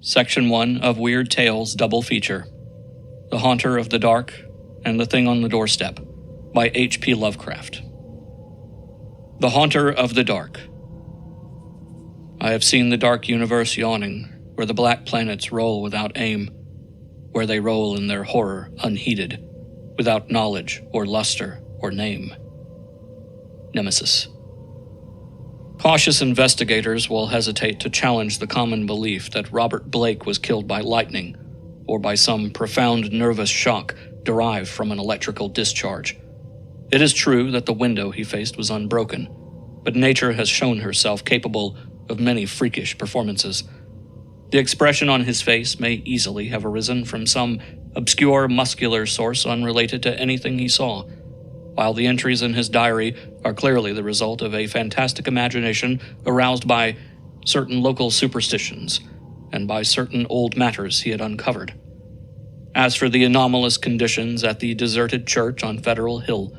Section 1 of Weird Tales Double Feature, The Haunter of the Dark and The Thing on the Doorstep, by H.P. Lovecraft. The Haunter of the Dark. I have seen the dark universe yawning, where the black planets roll without aim, where they roll in their horror unheeded, without knowledge or luster or name. Nemesis. Cautious investigators will hesitate to challenge the common belief that Robert Blake was killed by lightning or by some profound nervous shock derived from an electrical discharge. It is true that the window he faced was unbroken, but nature has shown herself capable of many freakish performances. The expression on his face may easily have arisen from some obscure muscular source unrelated to anything he saw, while the entries in his diary are clearly the result of a fantastic imagination aroused by certain local superstitions and by certain old matters he had uncovered. As for the anomalous conditions at the deserted church on Federal Hill,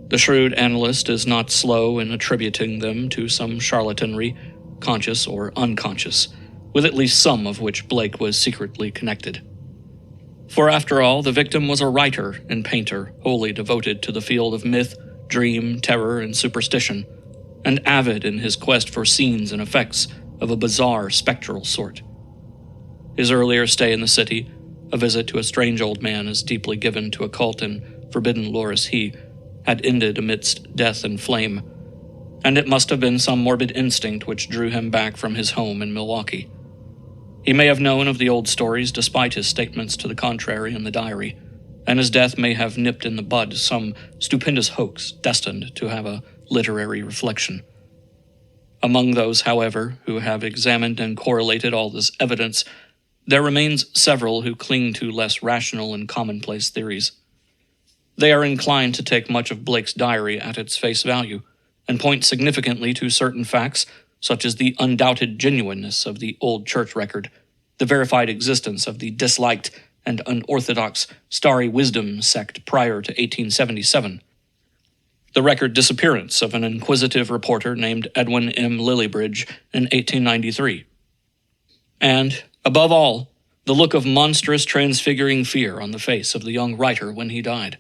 the shrewd analyst is not slow in attributing them to some charlatanry, conscious or unconscious, with at least some of which Blake was secretly connected. For after all, the victim was a writer and painter wholly devoted to the field of myth, dream, terror, and superstition, and avid in his quest for scenes and effects of a bizarre, spectral sort. His earlier stay in the city, a visit to a strange old man as deeply given to occult and forbidden lore as he, had ended amidst death and flame, and it must have been some morbid instinct which drew him back from his home in Milwaukee. He may have known of the old stories despite his statements to the contrary in the diary, and his death may have nipped in the bud some stupendous hoax destined to have a literary reflection. Among those, however, who have examined and correlated all this evidence, there remains several who cling to less rational and commonplace theories. They are inclined to take much of Blake's diary at its face value, and point significantly to certain facts such as the undoubted genuineness of the old church record, the verified existence of the disliked and unorthodox Starry Wisdom sect prior to 1877, the record disappearance of an inquisitive reporter named Edwin M. Lillibridge in 1893, and, above all, the look of monstrous transfiguring fear on the face of the young writer when he died.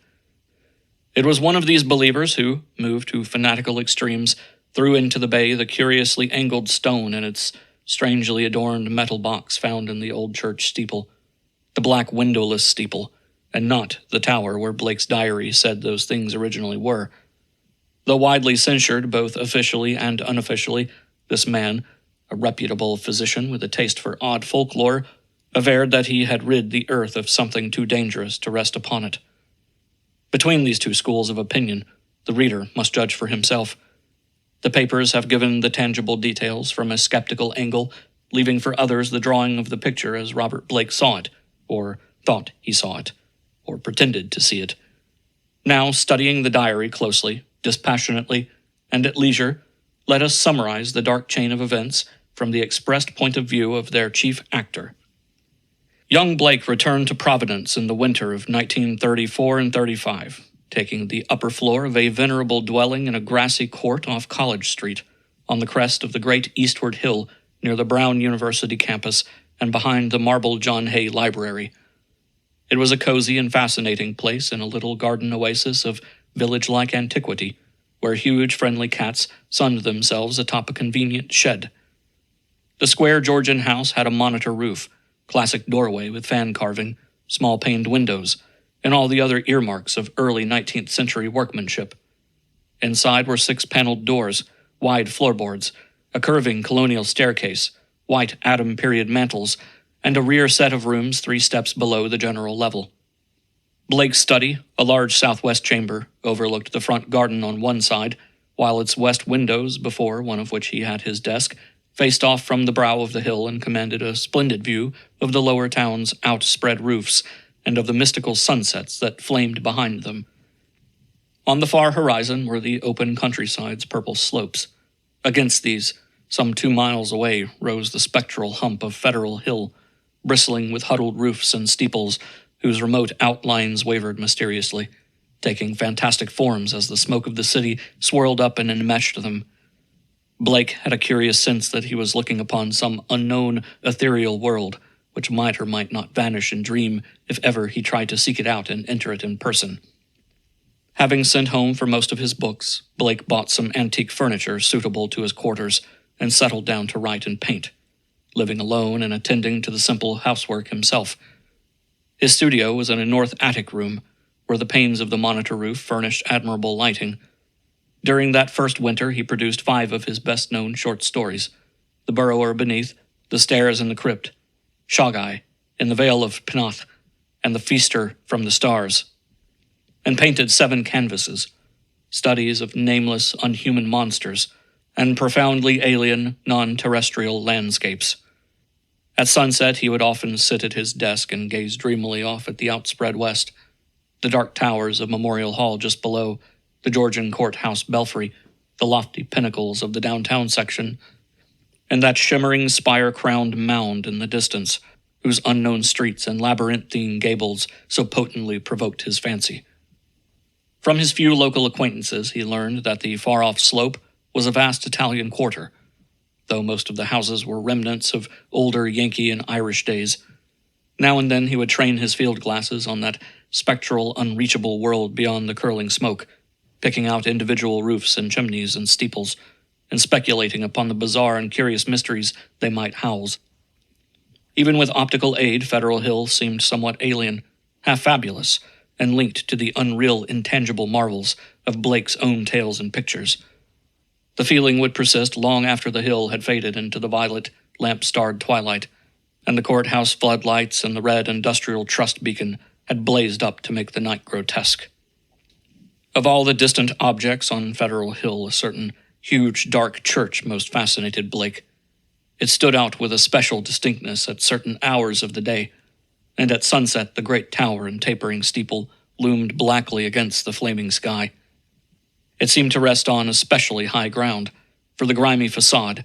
It was one of these believers who, moved to fanatical extremes, threw into the bay the curiously angled stone in its strangely adorned metal box found in the old church steeple, the black windowless steeple, and not the tower where Blake's diary said those things originally were. Though widely censured both officially and unofficially, this man, a reputable physician with a taste for odd folklore, averred that he had rid the earth of something too dangerous to rest upon it. Between these two schools of opinion, the reader must judge for himself. The papers have given the tangible details from a skeptical angle, leaving for others the drawing of the picture as Robert Blake saw it, or thought he saw it, or pretended to see it. Now, studying the diary closely, dispassionately, and at leisure, let us summarize the dark chain of events from the expressed point of view of their chief actor. Young Blake returned to Providence in the winter of 1934 and 35, taking the upper floor of a venerable dwelling in a grassy court off College Street, on the crest of the great eastward hill near the Brown University campus and behind the marble John Hay Library. It was a cozy and fascinating place in a little garden oasis of village-like antiquity, where huge friendly cats sunned themselves atop a convenient shed. The square Georgian house had a monitor roof, classic doorway with fan carving, small paned windows, and all the other earmarks of early 19th century workmanship. Inside were 6 paneled doors, wide floorboards, a curving colonial staircase, white Adam period mantels, and a rear set of rooms 3 steps below the general level. Blake's study, a large southwest chamber, overlooked the front garden on one side, while its west windows, before one of which he had his desk, faced off from the brow of the hill and commanded a splendid view of the lower town's outspread roofs and of the mystical sunsets that flamed behind them. On the far horizon were the open countryside's purple slopes. Against these, some 2 miles away, rose the spectral hump of Federal Hill, bristling with huddled roofs and steeples whose remote outlines wavered mysteriously, taking fantastic forms as the smoke of the city swirled up and enmeshed them. Blake had a curious sense that he was looking upon some unknown ethereal world, which might or might not vanish in dream if ever he tried to seek it out and enter it in person. Having sent home for most of his books, Blake bought some antique furniture suitable to his quarters and settled down to write and paint, living alone and attending to the simple housework himself. His studio was in a north attic room, where the panes of the monitor roof furnished admirable lighting. During that first winter he produced 5 of his best-known short stories: The Burrower Beneath, The Stairs in the Crypt, Shagai, In the Vale of Pinoth, and The Feaster from the Stars, and painted 7 canvases, studies of nameless, unhuman monsters, and profoundly alien, non-terrestrial landscapes. At sunset he would often sit at his desk and gaze dreamily off at the outspread west, the dark towers of Memorial Hall just below, the Georgian courthouse belfry, the lofty pinnacles of the downtown section, and that shimmering spire-crowned mound in the distance, whose unknown streets and labyrinthine gables so potently provoked his fancy. From his few local acquaintances he learned that the far-off slope was a vast Italian quarter, though most of the houses were remnants of older Yankee and Irish days. Now and then he would train his field glasses on that spectral, unreachable world beyond the curling smoke, picking out individual roofs and chimneys and steeples, and speculating upon the bizarre and curious mysteries they might house. Even with optical aid, Federal Hill seemed somewhat alien, half fabulous, and linked to the unreal, intangible marvels of Blake's own tales and pictures. The feeling would persist long after the hill had faded into the violet, lamp-starred twilight, and the courthouse floodlights and the red industrial trust beacon had blazed up to make the night grotesque. Of all the distant objects on Federal Hill, a certain huge, dark church most fascinated Blake. It stood out with a special distinctness at certain hours of the day, and at sunset the great tower and tapering steeple loomed blackly against the flaming sky. It seemed to rest on especially high ground, for the grimy facade,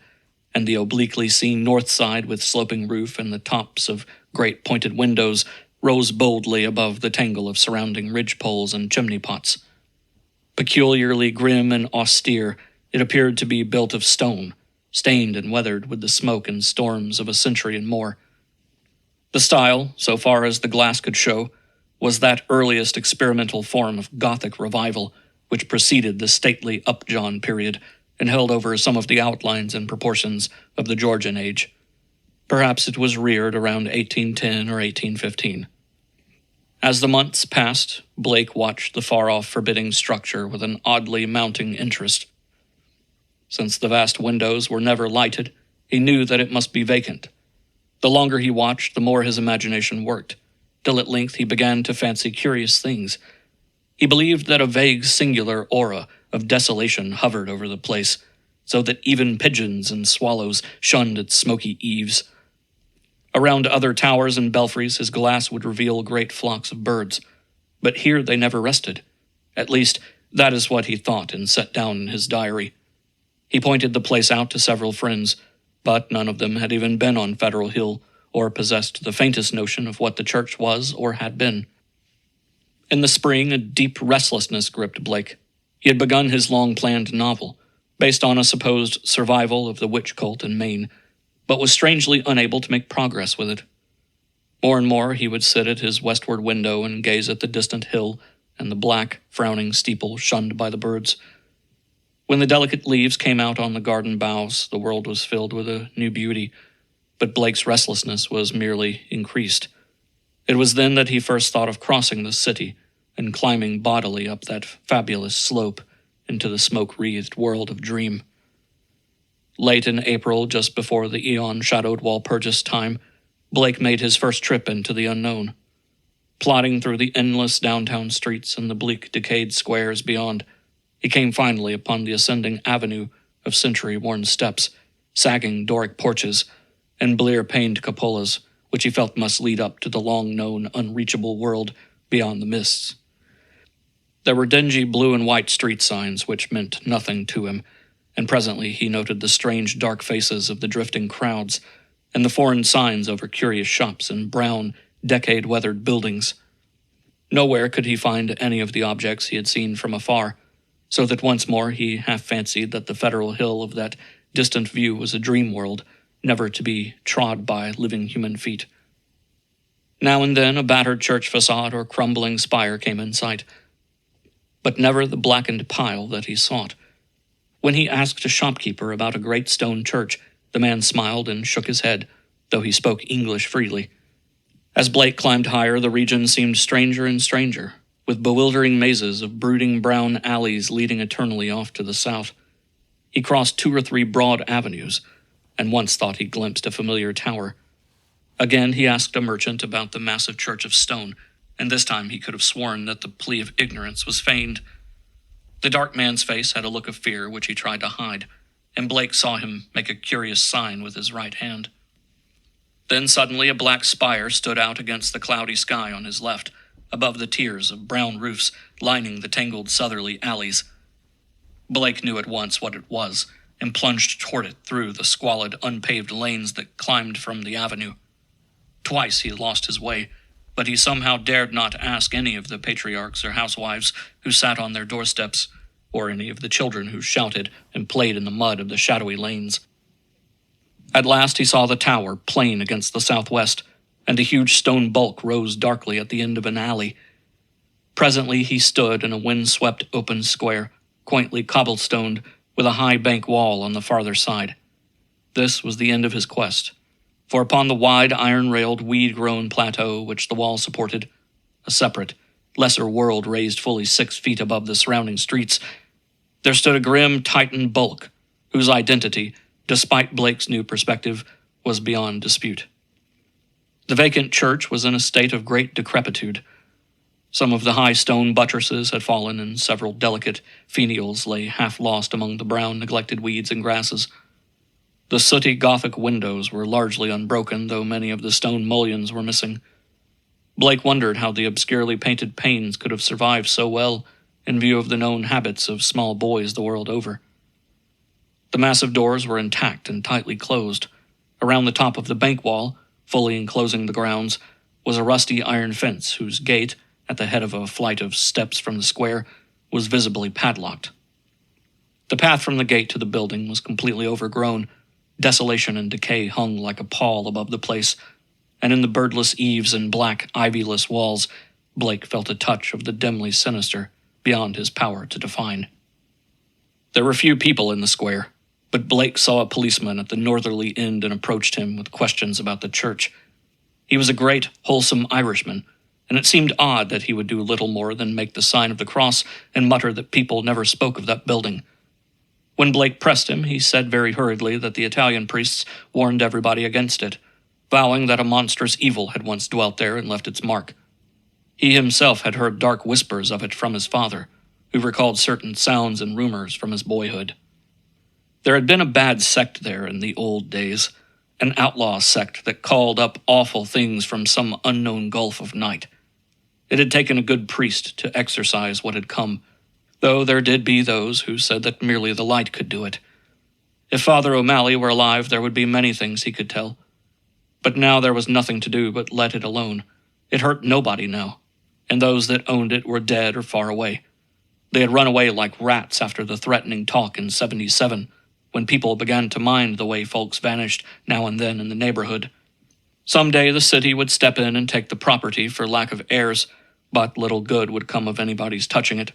and the obliquely seen north side with sloping roof and the tops of great pointed windows rose boldly above the tangle of surrounding ridgepoles and chimney pots. Peculiarly grim and austere, it appeared to be built of stone, stained and weathered with the smoke and storms of a century and more. The style, so far as the glass could show, was that earliest experimental form of Gothic revival which preceded the stately Upjohn period and held over some of the outlines and proportions of the Georgian age. Perhaps it was reared around 1810 or 1815. As the months passed, Blake watched the far-off forbidding structure with an oddly mounting interest. Since the vast windows were never lighted, he knew that it must be vacant. The longer he watched, the more his imagination worked, till at length he began to fancy curious things. He believed that a vague singular aura of desolation hovered over the place, so that even pigeons and swallows shunned its smoky eaves. Around other towers and belfries his glass would reveal great flocks of birds, but here they never rested. At least, that is what he thought and set down in his diary. He pointed the place out to several friends, but none of them had even been on Federal Hill or possessed the faintest notion of what the church was or had been. In the spring, a deep restlessness gripped Blake. He had begun his long-planned novel, based on a supposed survival of the witch cult in Maine, but was strangely unable to make progress with it. More and more he would sit at his westward window and gaze at the distant hill and the black, frowning steeple shunned by the birds. When the delicate leaves came out on the garden boughs, the world was filled with a new beauty, but Blake's restlessness was merely increased. It was then that he first thought of crossing the city and climbing bodily up that fabulous slope into the smoke-wreathed world of dream. Late in April, just before the eon-shadowed Walpurgis time, Blake made his first trip into the unknown. Plodding through the endless downtown streets and the bleak, decayed squares beyond, he came finally upon the ascending avenue of century-worn steps, sagging Doric porches, and blear-paned cupolas, which he felt must lead up to the long-known, unreachable world beyond the mists. There were dingy blue and white street signs which meant nothing to him, and presently he noted the strange dark faces of the drifting crowds and the foreign signs over curious shops and brown, decade-weathered buildings. Nowhere could he find any of the objects he had seen from afar, so that once more he half fancied that the Federal Hill of that distant view was a dream world, never to be trod by living human feet. Now and then a battered church facade or crumbling spire came in sight, but never the blackened pile that he sought. When he asked a shopkeeper about a great stone church, the man smiled and shook his head, though he spoke English freely. As Blake climbed higher, the region seemed stranger and stranger, with bewildering mazes of brooding brown alleys leading eternally off to the south. He crossed 2 or 3 broad avenues, and once thought he glimpsed a familiar tower. Again he asked a merchant about the massive church of stone, and this time he could have sworn that the plea of ignorance was feigned. The dark man's face had a look of fear which he tried to hide, and Blake saw him make a curious sign with his right hand. Then suddenly a black spire stood out against the cloudy sky on his left, above the tiers of brown roofs lining the tangled southerly alleys. Blake knew at once what it was, and plunged toward it through the squalid, unpaved lanes that climbed from the avenue. Twice he lost his way, but he somehow dared not ask any of the patriarchs or housewives who sat on their doorsteps, or any of the children who shouted and played in the mud of the shadowy lanes. At last he saw the tower plain against the southwest, and a huge stone bulk rose darkly at the end of an alley. Presently he stood in a wind-swept open square, quaintly cobblestoned, with a high bank wall on the farther side. This was the end of his quest, for upon the wide, iron-railed, weed-grown plateau which the wall supported, a separate, lesser world raised fully 6 feet above the surrounding streets, there stood a grim Titan bulk, whose identity, despite Blake's new perspective, was beyond dispute. The vacant church was in a state of great decrepitude. Some of the high stone buttresses had fallen, and several delicate finials lay half lost among the brown, neglected weeds and grasses. The sooty Gothic windows were largely unbroken, though many of the stone mullions were missing. Blake wondered how the obscurely painted panes could have survived so well in view of the known habits of small boys the world over. The massive doors were intact and tightly closed. Around the top of the bank wall, fully enclosing the grounds, was a rusty iron fence whose gate, at the head of a flight of steps from the square, was visibly padlocked. The path from the gate to the building was completely overgrown. Desolation and decay hung like a pall above the place, and in the birdless eaves and black, ivyless walls, Blake felt a touch of the dimly sinister, beyond his power to define. There were few people in the square, but Blake saw a policeman at the northerly end and approached him with questions about the church. He was a great, wholesome Irishman, and it seemed odd that he would do little more than make the sign of the cross and mutter that people never spoke of that building. When Blake pressed him, he said very hurriedly that the Italian priests warned everybody against it, vowing that a monstrous evil had once dwelt there and left its mark. He himself had heard dark whispers of it from his father, who recalled certain sounds and rumors from his boyhood. There had been a bad sect there in the old days, an outlaw sect that called up awful things from some unknown gulf of night. It had taken a good priest to exorcise what had come, though there did be those who said that merely the light could do it. If Father O'Malley were alive, there would be many things he could tell. But now there was nothing to do but let it alone. It hurt nobody now, and those that owned it were dead or far away. They had run away like rats after the threatening talk in '77, when people began to mind the way folks vanished now and then in the neighborhood. Someday the city would step in and take the property for lack of heirs, but little good would come of anybody's touching it.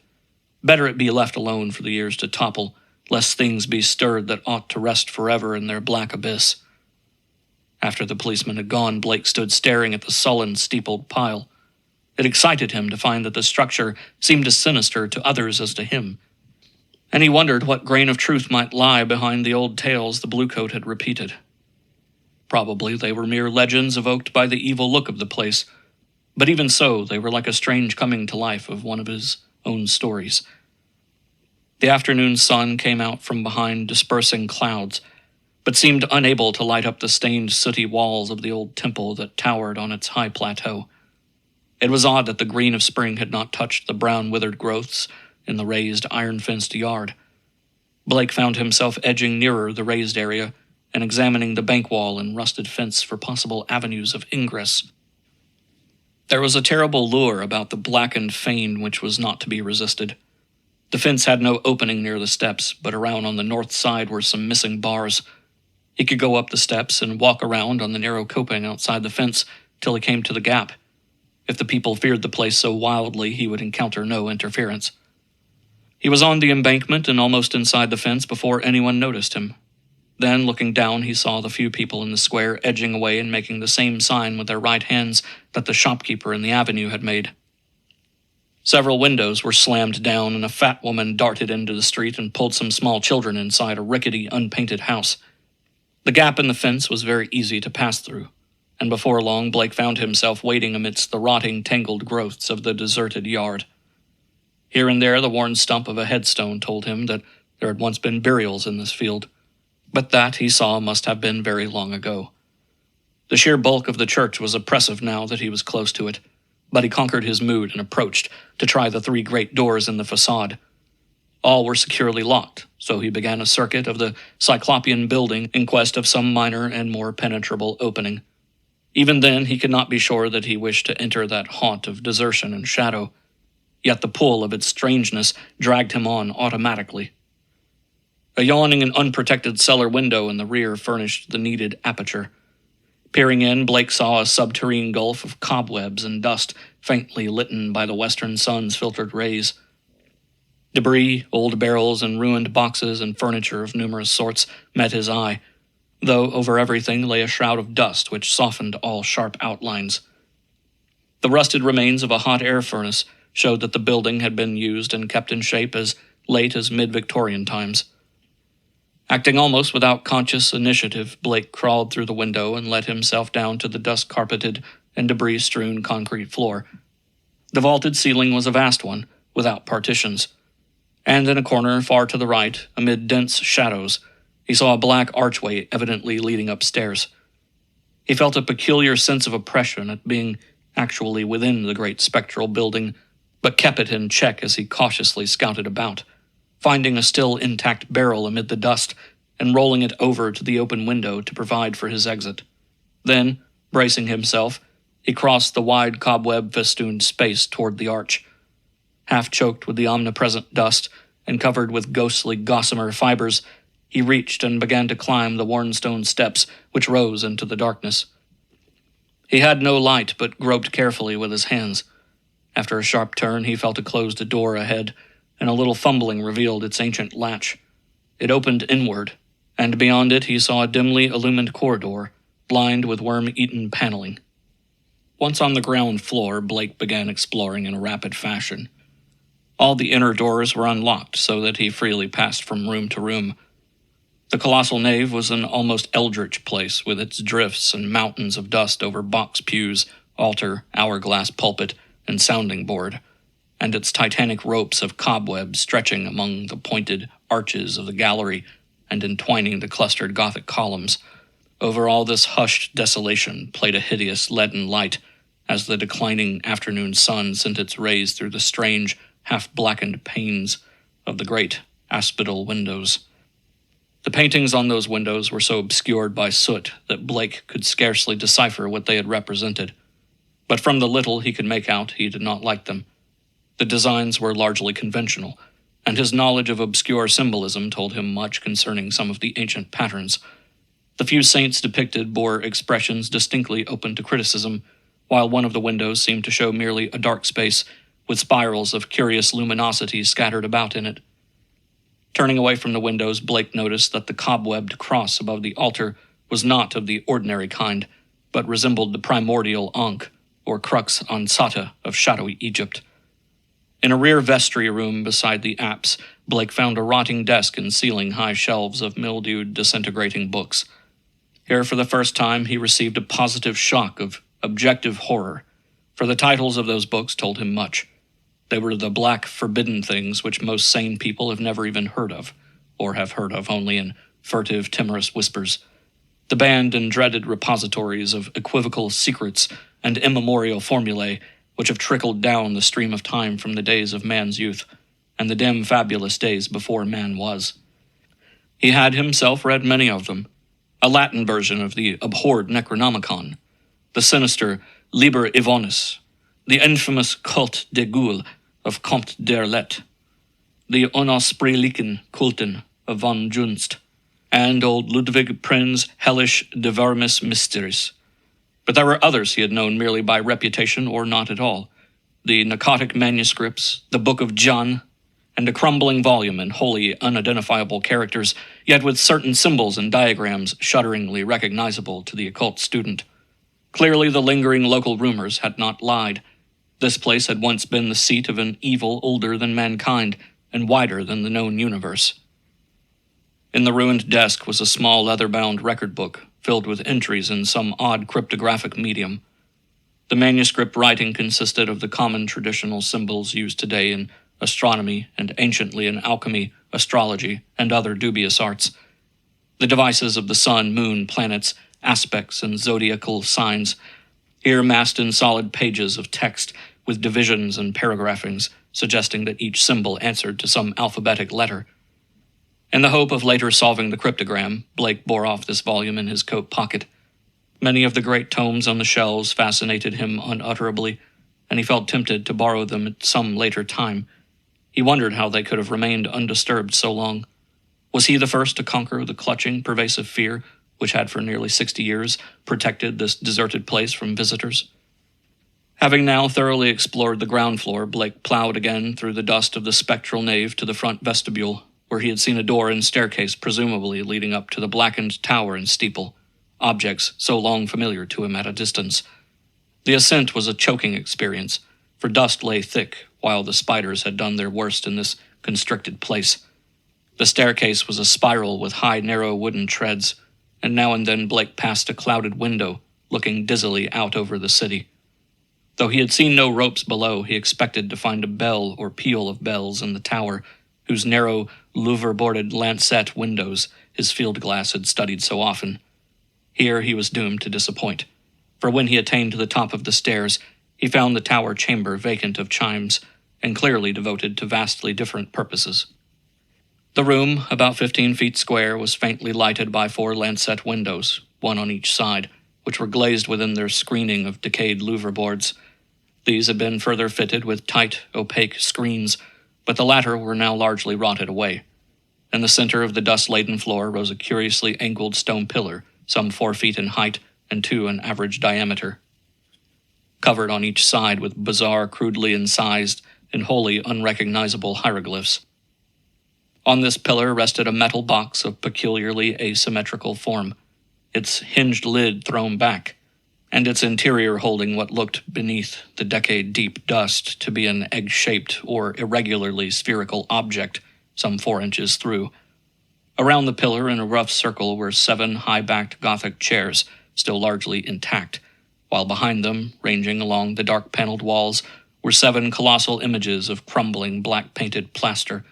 Better it be left alone for the years to topple, lest things be stirred that ought to rest forever in their black abyss. After the policeman had gone, Blake stood staring at the sullen, steepled pile. It excited him to find that the structure seemed as sinister to others as to him, and he wondered what grain of truth might lie behind the old tales the bluecoat had repeated. Probably they were mere legends evoked by the evil look of the place, but even so, they were like a strange coming to life of one of his own stories. The afternoon sun came out from behind dispersing clouds, but seemed unable to light up the stained, sooty walls of the old temple that towered on its high plateau. It was odd that the green of spring had not touched the brown, withered growths in the raised, iron-fenced yard. Blake found himself edging nearer the raised area and examining the bank wall and rusted fence for possible avenues of ingress. There was a terrible lure about the blackened fane which was not to be resisted. The fence had no opening near the steps, but around on the north side were some missing bars. He could go up the steps and walk around on the narrow coping outside the fence till he came to the gap. If the people feared the place so wildly, he would encounter no interference. He was on the embankment and almost inside the fence before anyone noticed him. Then, looking down, he saw the few people in the square edging away and making the same sign with their right hands that the shopkeeper in the avenue had made. Several windows were slammed down, and a fat woman darted into the street and pulled some small children inside a rickety, unpainted house. The gap in the fence was very easy to pass through, and before long Blake found himself waiting amidst the rotting, tangled growths of the deserted yard. Here and there the worn stump of a headstone told him that there had once been burials in this field, but that, he saw, must have been very long ago. The sheer bulk of the church was oppressive now that he was close to it, but he conquered his mood and approached to try the 3 great doors in the facade. All were securely locked, so he began a circuit of the Cyclopean building in quest of some minor and more penetrable opening. Even then, he could not be sure that he wished to enter that haunt of desertion and shadow, yet the pull of its strangeness dragged him on automatically. A yawning and unprotected cellar window in the rear furnished the needed aperture. Peering in, Blake saw a subterranean gulf of cobwebs and dust faintly litten by the western sun's filtered rays. Debris, old barrels, and ruined boxes and furniture of numerous sorts met his eye, though over everything lay a shroud of dust which softened all sharp outlines. The rusted remains of a hot air furnace showed that the building had been used and kept in shape as late as mid-Victorian times. Acting almost without conscious initiative, Blake crawled through the window and let himself down to the dust-carpeted and debris-strewn concrete floor. The vaulted ceiling was a vast one, without partitions, and in a corner far to the right, amid dense shadows, he saw a black archway evidently leading upstairs. He felt a peculiar sense of oppression at being actually within the great spectral building, but kept it in check as he cautiously scouted about, finding a still intact barrel amid the dust and rolling it over to the open window to provide for his exit. Then, bracing himself, he crossed the wide cobweb-festooned space toward the arch. Half choked with the omnipresent dust and covered with ghostly gossamer fibers, he reached and began to climb the worn stone steps which rose into the darkness. He had no light, but groped carefully with his hands. After a sharp turn, he felt a closed door ahead, and a little fumbling revealed its ancient latch. It opened inward, and beyond it he saw a dimly illumined corridor, lined with worm-eaten paneling. Once on the ground floor, Blake began exploring in a rapid fashion. All the inner doors were unlocked, so that he freely passed from room to room. The colossal nave was an almost eldritch place, with its drifts and mountains of dust over box pews, altar, hourglass pulpit, and sounding board, and its titanic ropes of cobwebs stretching among the pointed arches of the gallery and entwining the clustered Gothic columns. Over all this hushed desolation played a hideous leaden light, as the declining afternoon sun sent its rays through the strange, half-blackened panes of the great aspidal windows. The paintings on those windows were so obscured by soot that Blake could scarcely decipher what they had represented. But from the little he could make out, he did not like them. The designs were largely conventional, and his knowledge of obscure symbolism told him much concerning some of the ancient patterns. The few saints depicted bore expressions distinctly open to criticism, while one of the windows seemed to show merely a dark space with spirals of curious luminosity scattered about in it. Turning away from the windows, Blake noticed that the cobwebbed cross above the altar was not of the ordinary kind, but resembled the primordial Ankh, or crux ansata of shadowy Egypt. In a rear vestry room beside the apse, Blake found a rotting desk and ceiling-high shelves of mildewed, disintegrating books. Here, for the first time, he received a positive shock of objective horror, for the titles of those books told him much. They were the black, forbidden things which most sane people have never even heard of, or have heard of only in furtive, timorous whispers. The banned and dreaded repositories of equivocal secrets and immemorial formulae which have trickled down the stream of time from the days of man's youth, and the dim, fabulous days before man was. He had himself read many of them, a Latin version of the abhorred Necronomicon, the sinister Liber Ivonis, the infamous Culte de Gaulle of Comte d'Erlet, the Unausprechlichen Kulten of von Junst, and old Ludwig Prinz Hellish de Vermis Mysteries. But there were others he had known merely by reputation or not at all. The narcotic manuscripts, the Book of John, and a crumbling volume in wholly unidentifiable characters, yet with certain symbols and diagrams shudderingly recognizable to the occult student. Clearly the lingering local rumors had not lied. This place had once been the seat of an evil older than mankind and wider than the known universe. In the ruined desk was a small leather-bound record book filled with entries in some odd cryptographic medium. The manuscript writing consisted of the common traditional symbols used today in astronomy and anciently in alchemy, astrology, and other dubious arts. The devices of the sun, moon, planets, aspects, and zodiacal signs, here massed in solid pages of text with divisions and paragraphings, suggesting that each symbol answered to some alphabetic letter. In the hope of later solving the cryptogram, Blake bore off this volume in his coat pocket. Many of the great tomes on the shelves fascinated him unutterably, and he felt tempted to borrow them at some later time. He wondered how they could have remained undisturbed so long. Was he the first to conquer the clutching, pervasive fear which had for nearly 60 years protected this deserted place from visitors? Having now thoroughly explored the ground floor, Blake plowed again through the dust of the spectral nave to the front vestibule, where he had seen a door and staircase presumably leading up to the blackened tower and steeple, objects so long familiar to him at a distance. The ascent was a choking experience, for dust lay thick while the spiders had done their worst in this constricted place. The staircase was a spiral with high, narrow wooden treads, and now and then Blake passed a clouded window, looking dizzily out over the city. Though he had seen no ropes below, he expected to find a bell or peal of bells in the tower, whose narrow, louver-boarded lancet windows his field glass had studied so often. Here he was doomed to disappoint, for when he attained to the top of the stairs, he found the tower chamber vacant of chimes, and clearly devoted to vastly different purposes. The room, about 15 feet square, was faintly lighted by 4 lancet windows, one on each side, which were glazed within their screening of decayed louver boards. These had been further fitted with tight, opaque screens, but the latter were now largely rotted away. In the center of the dust-laden floor rose a curiously angled stone pillar, some 4 feet in height and 2 in average diameter, covered on each side with bizarre, crudely incised, and wholly unrecognizable hieroglyphs. On this pillar rested a metal box of peculiarly asymmetrical form, its hinged lid thrown back, and its interior holding what looked beneath the decade-deep dust to be an egg-shaped or irregularly spherical object some 4 inches through. Around the pillar in a rough circle were 7 high-backed Gothic chairs, still largely intact, while behind them, ranging along the dark-paneled walls, were 7 colossal images of crumbling black-painted plaster,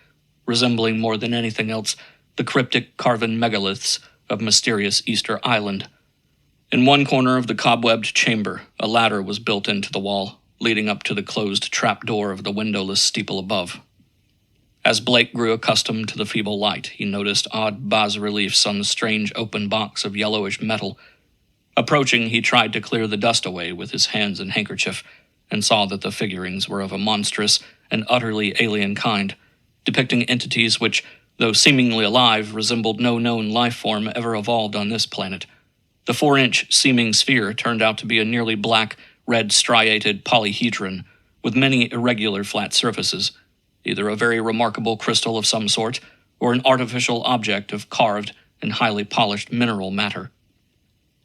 resembling more than anything else the cryptic carven megaliths of mysterious Easter Island. In one corner of the cobwebbed chamber, a ladder was built into the wall, leading up to the closed trapdoor of the windowless steeple above. As Blake grew accustomed to the feeble light, he noticed odd bas-reliefs on the strange open box of yellowish metal. Approaching, he tried to clear the dust away with his hands and handkerchief, and saw that the figurines were of a monstrous and utterly alien kind, depicting entities which, though seemingly alive, resembled no known life form ever evolved on this planet. The 4-inch seeming sphere turned out to be a nearly black, red striated polyhedron, with many irregular flat surfaces, either a very remarkable crystal of some sort, or an artificial object of carved and highly polished mineral matter.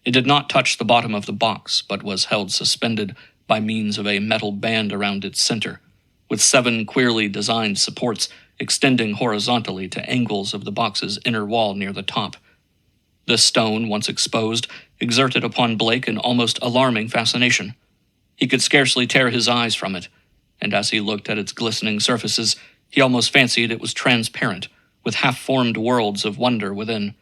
It did not touch the bottom of the box, but was held suspended by means of a metal band around its center, with 7 queerly designed supports extending horizontally to angles of the box's inner wall near the top. This stone, once exposed, exerted upon Blake an almost alarming fascination. He could scarcely tear his eyes from it, and as he looked at its glistening surfaces, he almost fancied it was transparent, with half-formed worlds of wonder within.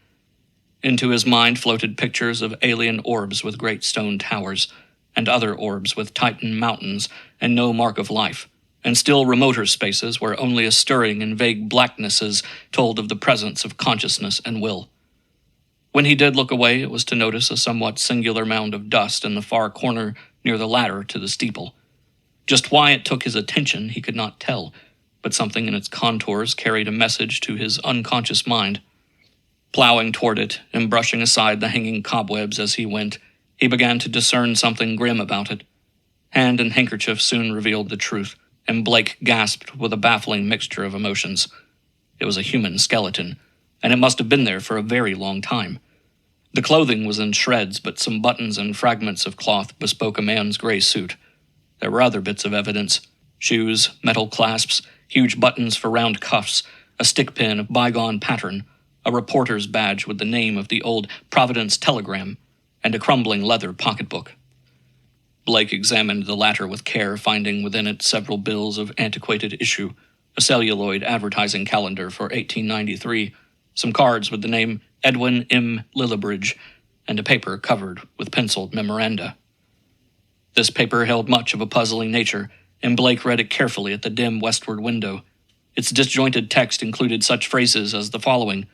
Into his mind floated pictures of alien orbs with great stone towers, and other orbs with Titan mountains and no mark of life, and still remoter spaces where only a stirring and vague blacknesses told of the presence of consciousness and will. When he did look away, it was to notice a somewhat singular mound of dust in the far corner near the ladder to the steeple. Just why it took his attention he could not tell, but something in its contours carried a message to his unconscious mind. Plowing toward it and brushing aside the hanging cobwebs as he went, He began to discern something grim about it. Hand and handkerchief soon revealed the truth, and Blake gasped with a baffling mixture of emotions. It was a human skeleton, and it must have been there for a very long time. The clothing was in shreds, but some buttons and fragments of cloth bespoke a man's gray suit. There were other bits of evidence: shoes, metal clasps, huge buttons for round cuffs, a stick pin of bygone pattern, a reporter's badge with the name of the old Providence Telegram, and a crumbling leather pocketbook. Blake examined the latter with care, finding within it several bills of antiquated issue, a celluloid advertising calendar for 1893, some cards with the name Edwin M. Lillibridge, and a paper covered with penciled memoranda. This paper held much of a puzzling nature, and Blake read it carefully at the dim westward window. Its disjointed text included such phrases as the following: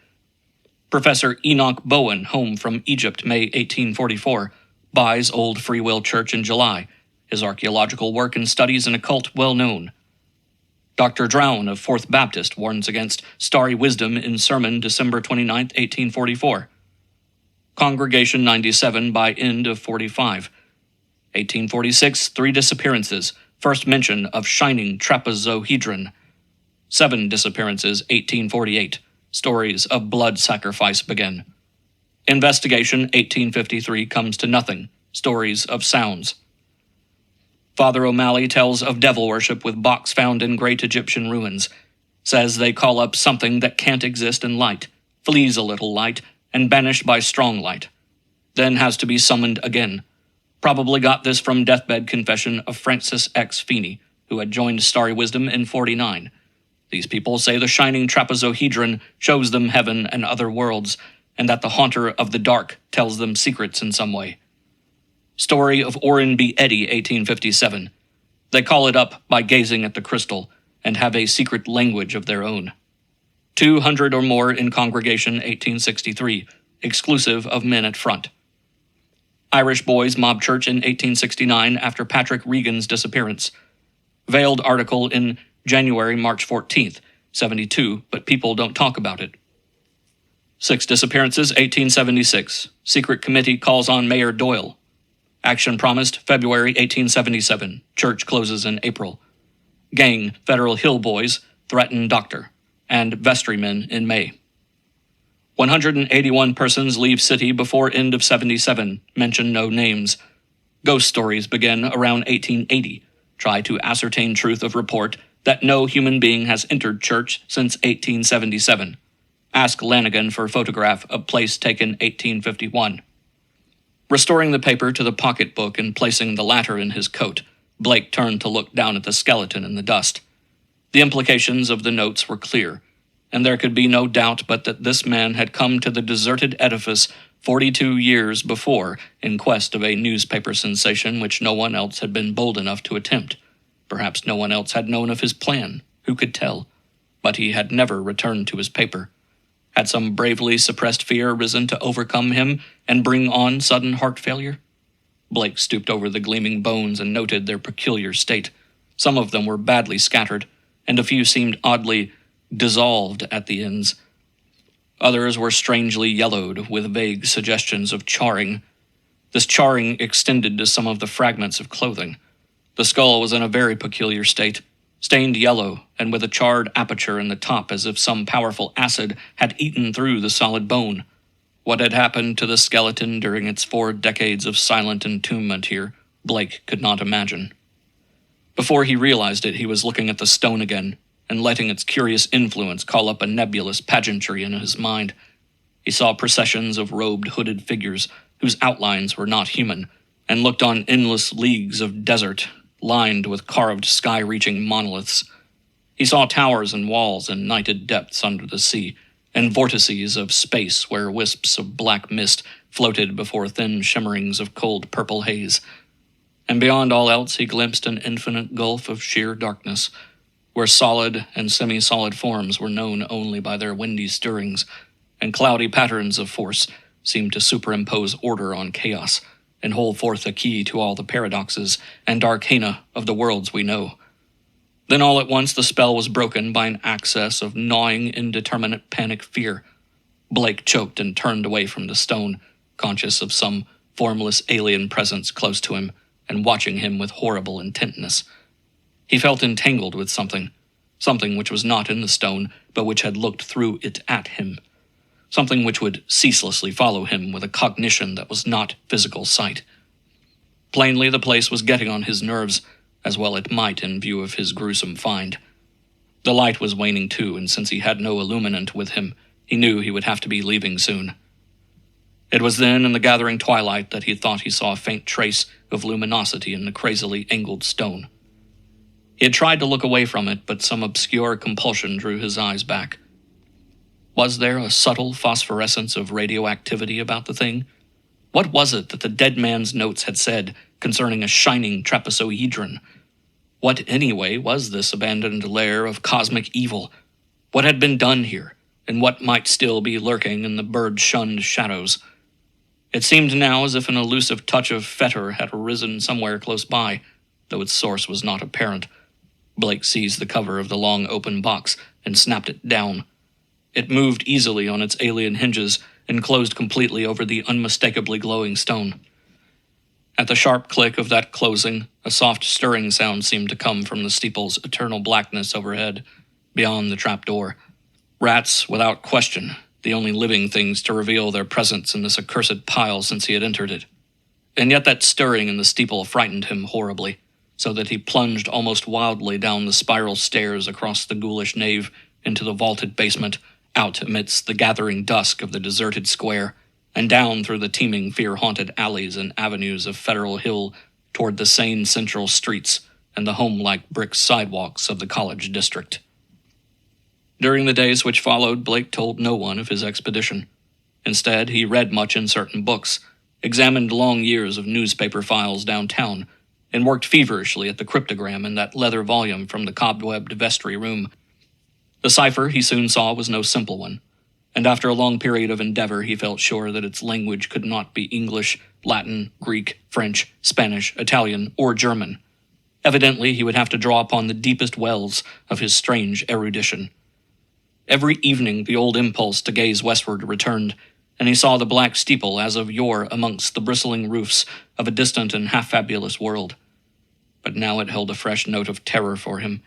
Professor Enoch Bowen, home from Egypt, May 1844, buys Old Free Will Church in July. His archaeological work and studies in occult well known. Dr. Drown of Fourth Baptist warns against starry wisdom in sermon December 29, 1844. Congregation 97 by end of 45. 1846, 3 disappearances. First mention of shining trapezohedron. 7 disappearances, 1848. Stories of blood sacrifice begin. Investigation, 1853, comes to nothing. Stories of sounds. Father O'Malley tells of devil worship with box found in great Egyptian ruins. Says they call up something that can't exist in light, flees a little light, and banished by strong light. Then has to be summoned again. Probably got this from deathbed confession of Francis X. Feeney, who had joined Starry Wisdom in 49. These people say the shining trapezohedron shows them heaven and other worlds, and that the haunter of the dark tells them secrets in some way. Story of Orrin B. Eddy, 1857. They call it up by gazing at the crystal, and have a secret language of their own. 200 or more in congregation, 1863, exclusive of men at front. Irish Boys Mob Church in 1869 after Patrick Regan's disappearance. Veiled article in January, March 14th, 72, but people don't talk about it. 6 disappearances, 1876. Secret committee calls on Mayor Doyle. Action promised, February 1877. Church closes in April. Gang, Federal Hill Boys, threaten doctor. And vestrymen in May. 181 persons leave city before end of 77. Mention no names. Ghost stories begin around 1880. Try to ascertain truth of report that no human being has entered church since 1877. Ask Lanigan for photograph of place taken 1851. Restoring the paper to the pocketbook and placing the latter in his coat, Blake turned to look down at the skeleton in the dust. The implications of the notes were clear, and there could be no doubt but that this man had come to the deserted edifice 42 years before in quest of a newspaper sensation which no one else had been bold enough to attempt. Perhaps no one else had known of his plan. Who could tell? But he had never returned to his paper. Had some bravely suppressed fear risen to overcome him and bring on sudden heart failure? Blake stooped over the gleaming bones and noted their peculiar state. Some of them were badly scattered, and a few seemed oddly dissolved at the ends. Others were strangely yellowed, with vague suggestions of charring. This charring extended to some of the fragments of clothing. The skull was in a very peculiar state, stained yellow and with a charred aperture in the top as if some powerful acid had eaten through the solid bone. What had happened to the skeleton during its 4 decades of silent entombment here, Blake could not imagine. Before he realized it, he was looking at the stone again, and letting its curious influence call up a nebulous pageantry in his mind. He saw processions of robed, hooded figures whose outlines were not human, and looked on endless leagues of desert, lined with carved sky-reaching monoliths. He saw towers and walls in nighted depths under the sea, and vortices of space where wisps of black mist floated before thin shimmerings of cold purple haze. And beyond all else he glimpsed an infinite gulf of sheer darkness, where solid and semi-solid forms were known only by their windy stirrings, and cloudy patterns of force seemed to superimpose order on chaos, and hold forth a key to all the paradoxes and arcana of the worlds we know. Then all at once the spell was broken by an access of gnawing, indeterminate panic fear. Blake choked and turned away from the stone, conscious of some formless alien presence close to him and watching him with horrible intentness. He felt entangled with something which was not in the stone, but which had looked through it at him, something which would ceaselessly follow him with a cognition that was not physical sight. Plainly, the place was getting on his nerves, as well it might in view of his gruesome find. The light was waning too, and since he had no illuminant with him, he knew he would have to be leaving soon. It was then, in the gathering twilight, that he thought he saw a faint trace of luminosity in the crazily angled stone. He had tried to look away from it, but some obscure compulsion drew his eyes back. Was there a subtle phosphorescence of radioactivity about the thing? What was it that the dead man's notes had said concerning a shining trapezohedron? What, anyway, was this abandoned lair of cosmic evil? What had been done here, and what might still be lurking in the bird-shunned shadows? It seemed now as if an elusive touch of fetor had arisen somewhere close by, though its source was not apparent. Blake seized the cover of the long open box and snapped it down. It moved easily on its alien hinges and closed completely over the unmistakably glowing stone. At the sharp click of that closing, a soft stirring sound seemed to come from the steeple's eternal blackness overhead, beyond the trapdoor. Rats, without question, the only living things to reveal their presence in this accursed pile since he had entered it. And yet that stirring in the steeple frightened him horribly, so that he plunged almost wildly down the spiral stairs across the ghoulish nave into the vaulted basement, out amidst the gathering dusk of the deserted square, and down through the teeming, fear-haunted alleys and avenues of Federal Hill toward the sane central streets and the home-like brick sidewalks of the college district. During the days which followed, Blake told no one of his expedition. Instead, he read much in certain books, examined long years of newspaper files downtown, and worked feverishly at the cryptogram in that leather volume from the cobwebbed vestry room. The cipher, he soon saw, was no simple one, and after a long period of endeavor he felt sure that its language could not be English, Latin, Greek, French, Spanish, Italian, or German. Evidently, he would have to draw upon the deepest wells of his strange erudition. Every evening the old impulse to gaze westward returned, and he saw the black steeple as of yore amongst the bristling roofs of a distant and half-fabulous world. But now it held a fresh note of terror for him.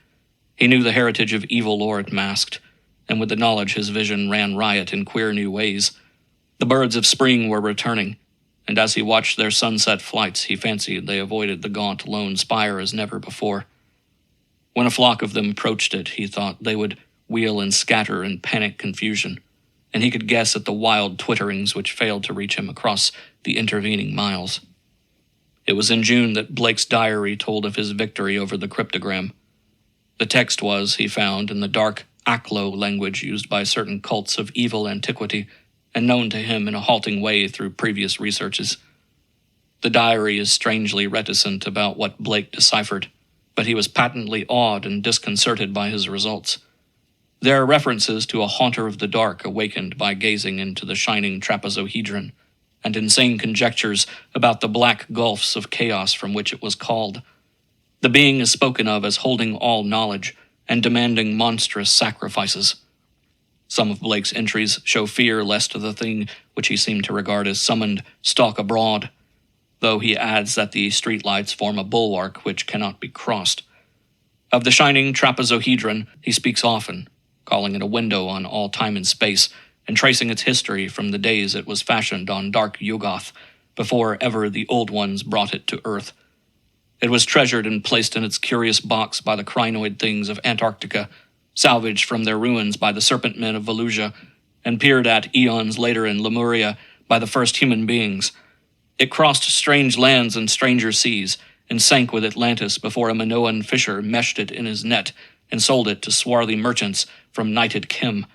He knew the heritage of evil lore it masked, and with the knowledge his vision ran riot in queer new ways. The birds of spring were returning, and as he watched their sunset flights, he fancied they avoided the gaunt lone spire as never before. When a flock of them approached it, he thought they would wheel and scatter in panic confusion, and he could guess at the wild twitterings which failed to reach him across the intervening miles. It was in June that Blake's diary told of his victory over the cryptogram. The text was, he found, in the dark Aklo language used by certain cults of evil antiquity, and known to him in a halting way through previous researches. The diary is strangely reticent about what Blake deciphered, but he was patently awed and disconcerted by his results. There are references to a haunter of the dark awakened by gazing into the shining trapezohedron, and insane conjectures about the black gulfs of chaos from which it was called. The being is spoken of as holding all knowledge and demanding monstrous sacrifices. Some of Blake's entries show fear lest the thing which he seemed to regard as summoned stalk abroad, though he adds that the streetlights form a bulwark which cannot be crossed. Of the shining trapezohedron he speaks often, calling it a window on all time and space, and tracing its history from the days it was fashioned on dark Yugoth, before ever the Old Ones brought it to Earth. It was treasured and placed in its curious box by the crinoid things of Antarctica, salvaged from their ruins by the serpent men of Volusia, and peered at eons later in Lemuria by the first human beings. It crossed strange lands and stranger seas, and sank with Atlantis before a Minoan fisher meshed it in his net and sold it to swarthy merchants from nighted Kim.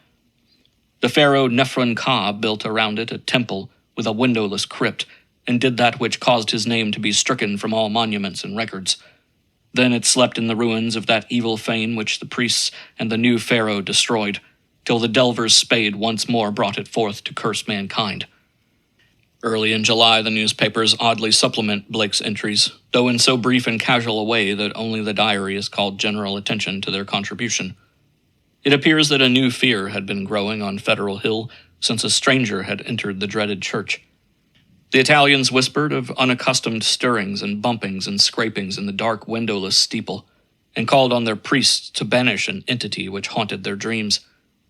The pharaoh Nephron-Ka built around it a temple with a windowless crypt, and did that which caused his name to be stricken from all monuments and records. Then it slept in the ruins of that evil fane which the priests and the new pharaoh destroyed, till the delver's spade once more brought it forth to curse mankind. Early in July, the newspapers oddly supplement Blake's entries, though in so brief and casual a way that only the diary has called general attention to their contribution. It appears that a new fear had been growing on Federal Hill since a stranger had entered the dreaded church. The Italians whispered of unaccustomed stirrings and bumpings and scrapings in the dark windowless steeple, and called on their priests to banish an entity which haunted their dreams.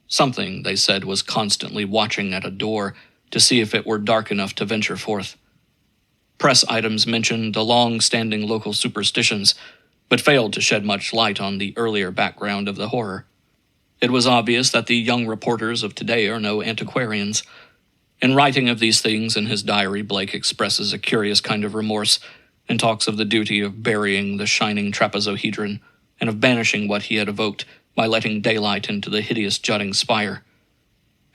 Something, they said, was constantly watching at a door to see if it were dark enough to venture forth. Press items mentioned the long-standing local superstitions, but failed to shed much light on the earlier background of the horror. It was obvious that the young reporters of today are no antiquarians. In writing of these things in his diary, Blake expresses a curious kind of remorse and talks of the duty of burying the shining trapezohedron and of banishing what he had evoked by letting daylight into the hideous jutting spire.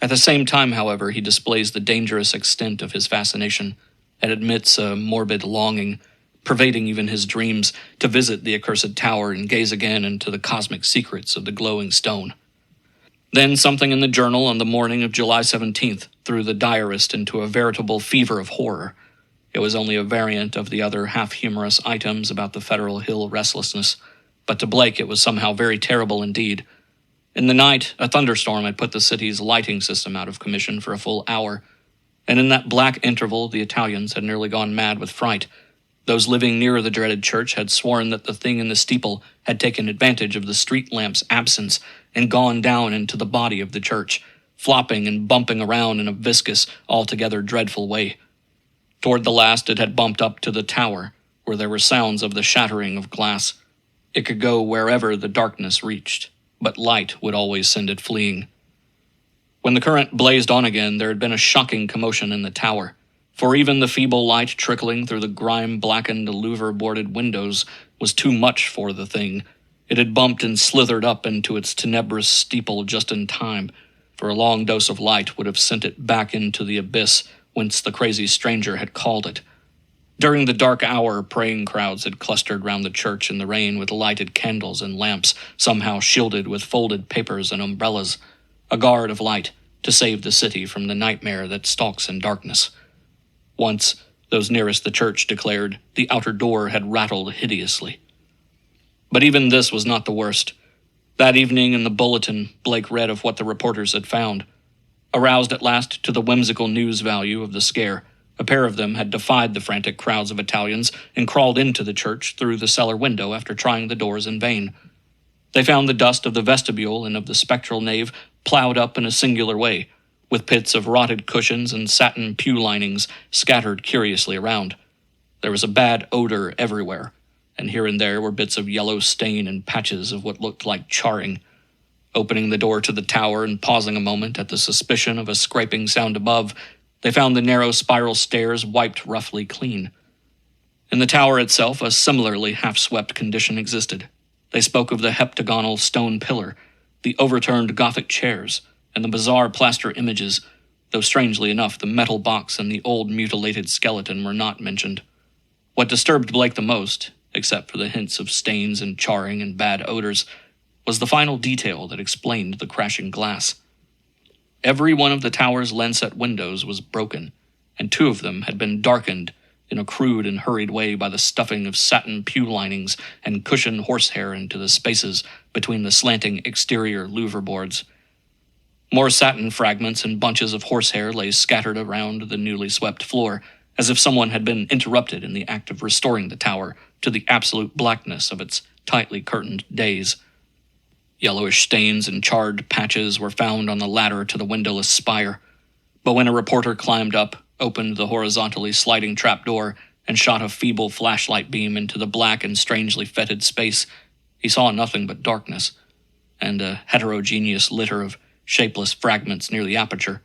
At the same time, however, he displays the dangerous extent of his fascination and admits a morbid longing, pervading even his dreams, to visit the accursed tower and gaze again into the cosmic secrets of the glowing stone. Then something in the journal on the morning of July 17th threw the diarist into a veritable fever of horror. It was only a variant of the other half-humorous items about the Federal Hill restlessness, but to Blake it was somehow very terrible indeed. In the night, a thunderstorm had put the city's lighting system out of commission for a full hour, and in that black interval the Italians had nearly gone mad with fright. Those living near the dreaded church had sworn that the thing in the steeple had taken advantage of the street lamp's absence and gone down into the body of the church, flopping and bumping around in a viscous, altogether dreadful way. Toward the last it had bumped up to the tower, where there were sounds of the shattering of glass. It could go wherever the darkness reached, but light would always send it fleeing. When the current blazed on again, there had been a shocking commotion in the tower, for even the feeble light trickling through the grime-blackened, louver-boarded windows was too much for the thing. It had bumped and slithered up into its tenebrous steeple just in time, for a long dose of light would have sent it back into the abyss whence the crazy stranger had called it. During the dark hour, praying crowds had clustered round the church in the rain with lighted candles and lamps, somehow shielded with folded papers and umbrellas, a guard of light to save the city from the nightmare that stalks in darkness. Once, those nearest the church declared, the outer door had rattled hideously. But even this was not the worst. That evening in the bulletin, Blake read of what the reporters had found. Aroused at last to the whimsical news value of the scare, a pair of them had defied the frantic crowds of Italians and crawled into the church through the cellar window after trying the doors in vain. They found the dust of the vestibule and of the spectral nave plowed up in a singular way, with pits of rotted cushions and satin pew linings scattered curiously around. There was a bad odor everywhere, and here and there were bits of yellow stain and patches of what looked like charring. Opening the door to the tower and pausing a moment at the suspicion of a scraping sound above, they found the narrow spiral stairs wiped roughly clean. In the tower itself, a similarly half-swept condition existed. They spoke of the heptagonal stone pillar, the overturned Gothic chairs, and the bizarre plaster images, though strangely enough the metal box and the old mutilated skeleton were not mentioned. What disturbed Blake the most, except for the hints of stains and charring and bad odors, was the final detail that explained the crashing glass. Every one of the tower's lancet windows was broken, and 2 of them had been darkened in a crude and hurried way by the stuffing of satin pew linings and cushioned horsehair into the spaces between the slanting exterior louver boards. More satin fragments and bunches of horsehair lay scattered around the newly swept floor, as if someone had been interrupted in the act of restoring the tower to the absolute blackness of its tightly curtained days. Yellowish stains and charred patches were found on the ladder to the windowless spire, but when a reporter climbed up, opened the horizontally sliding trapdoor, and shot a feeble flashlight beam into the black and strangely fetid space, he saw nothing but darkness, and a heterogeneous litter of shapeless fragments near the aperture.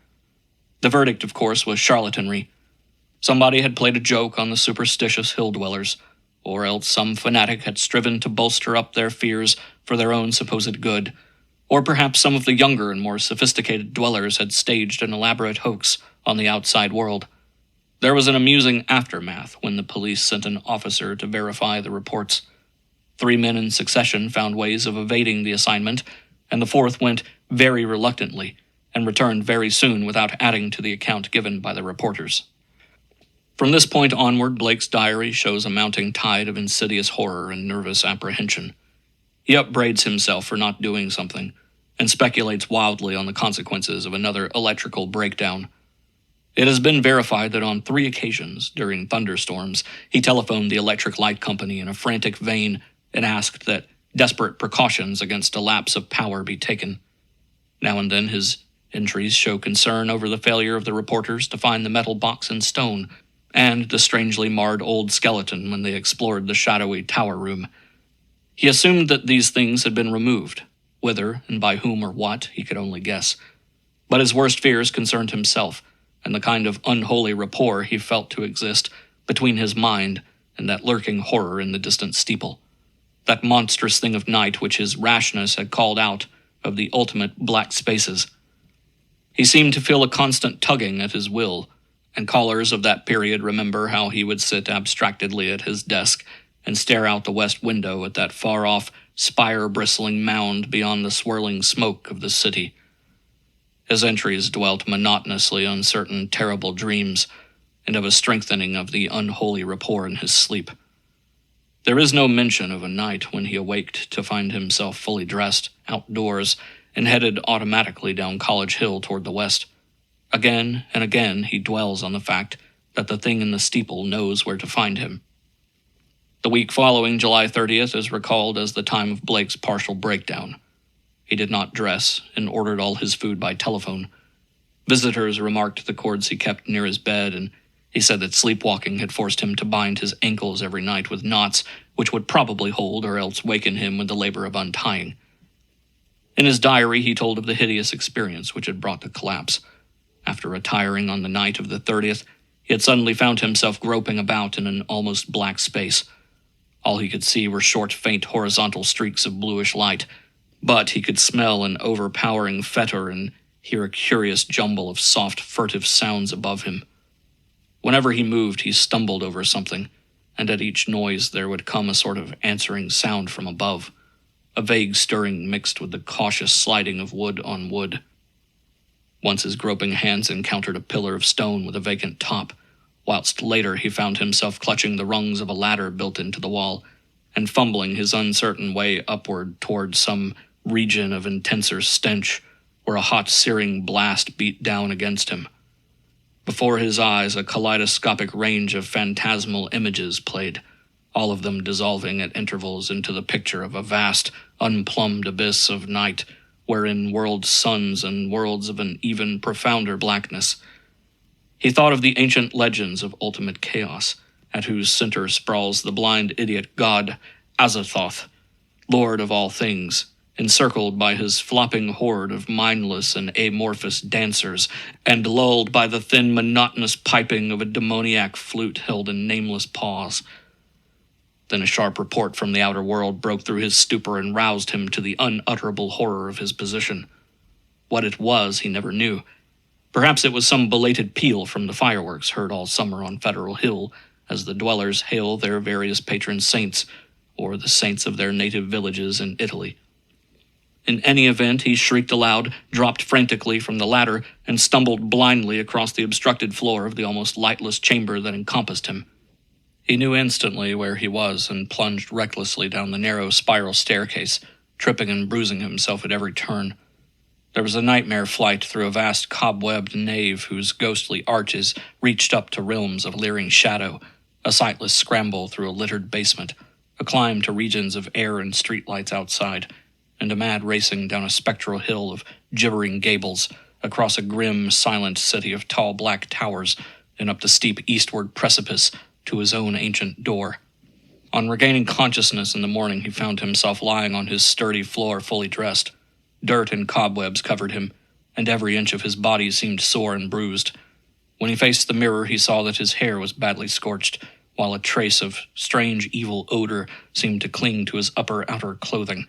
The verdict, of course, was charlatanry. Somebody had played a joke on the superstitious hill-dwellers, or else some fanatic had striven to bolster up their fears for their own supposed good, or perhaps some of the younger and more sophisticated dwellers had staged an elaborate hoax on the outside world. There was an amusing aftermath when the police sent an officer to verify the reports. 3 men in succession found ways of evading the assignment, and the 4th went very reluctantly and returned very soon without adding to the account given by the reporters. From this point onward, Blake's diary shows a mounting tide of insidious horror and nervous apprehension. He upbraids himself for not doing something, and speculates wildly on the consequences of another electrical breakdown. It has been verified that on 3 occasions during thunderstorms, he telephoned the electric light company in a frantic vein and asked that desperate precautions against a lapse of power be taken. Now and then his entries show concern over the failure of the reporters to find the metal box and stone, and the strangely marred old skeleton when they explored the shadowy tower room. He assumed that these things had been removed. Whither and by whom or what, he could only guess. But his worst fears concerned himself, and the kind of unholy rapport he felt to exist between his mind and that lurking horror in the distant steeple, that monstrous thing of night which his rashness had called out of the ultimate black spaces. He seemed to feel a constant tugging at his will, and callers of that period remember how he would sit abstractedly at his desk and stare out the west window at that far-off, spire-bristling mound beyond the swirling smoke of the city. His entries dwelt monotonously on certain terrible dreams, and of a strengthening of the unholy rapport in his sleep. There is no mention of a night when he awaked to find himself fully dressed, outdoors, and headed automatically down College Hill toward the west. Again and again he dwells on the fact that the thing in the steeple knows where to find him. The week following July 30th is recalled as the time of Blake's partial breakdown. He did not dress and ordered all his food by telephone. Visitors remarked the cords he kept near his bed, and he said that sleepwalking had forced him to bind his ankles every night with knots which would probably hold or else waken him with the labor of untying. In his diary he told of the hideous experience which had brought the collapse. After retiring on the night of the 30th, he had suddenly found himself groping about in an almost black space. All he could see were short, faint horizontal streaks of bluish light, but he could smell an overpowering fetor and hear a curious jumble of soft, furtive sounds above him. Whenever he moved, he stumbled over something, and at each noise there would come a sort of answering sound from above, a vague stirring mixed with the cautious sliding of wood on wood. Once his groping hands encountered a pillar of stone with a vacant top, whilst later he found himself clutching the rungs of a ladder built into the wall, and fumbling his uncertain way upward toward some region of intenser stench, where a hot, searing blast beat down against him. Before his eyes, a kaleidoscopic range of phantasmal images played, all of them dissolving at intervals into the picture of a vast, unplumbed abyss of night, wherein whirled suns and worlds of an even profounder blackness. He thought of the ancient legends of ultimate chaos, at whose center sprawls the blind idiot god Azathoth, lord of all things, encircled by his flopping horde of mindless and amorphous dancers, and lulled by the thin, monotonous piping of a demoniac flute held in nameless paws. Then a sharp report from the outer world broke through his stupor and roused him to the unutterable horror of his position. What it was, he never knew. Perhaps it was some belated peal from the fireworks heard all summer on Federal Hill, as the dwellers hail their various patron saints, or the saints of their native villages in Italy. In any event, he shrieked aloud, dropped frantically from the ladder, and stumbled blindly across the obstructed floor of the almost lightless chamber that encompassed him. He knew instantly where he was and plunged recklessly down the narrow spiral staircase, tripping and bruising himself at every turn. There was a nightmare flight through a vast cobwebbed nave whose ghostly arches reached up to realms of leering shadow, a sightless scramble through a littered basement, a climb to regions of air and streetlights outside, and a mad racing down a spectral hill of gibbering gables, across a grim, silent city of tall black towers, and up the steep eastward precipice to his own ancient door. On regaining consciousness in the morning, he found himself lying on his sturdy floor fully dressed. Dirt and cobwebs covered him, and every inch of his body seemed sore and bruised. When he faced the mirror, he saw that his hair was badly scorched, while a trace of strange evil odor seemed to cling to his outer clothing.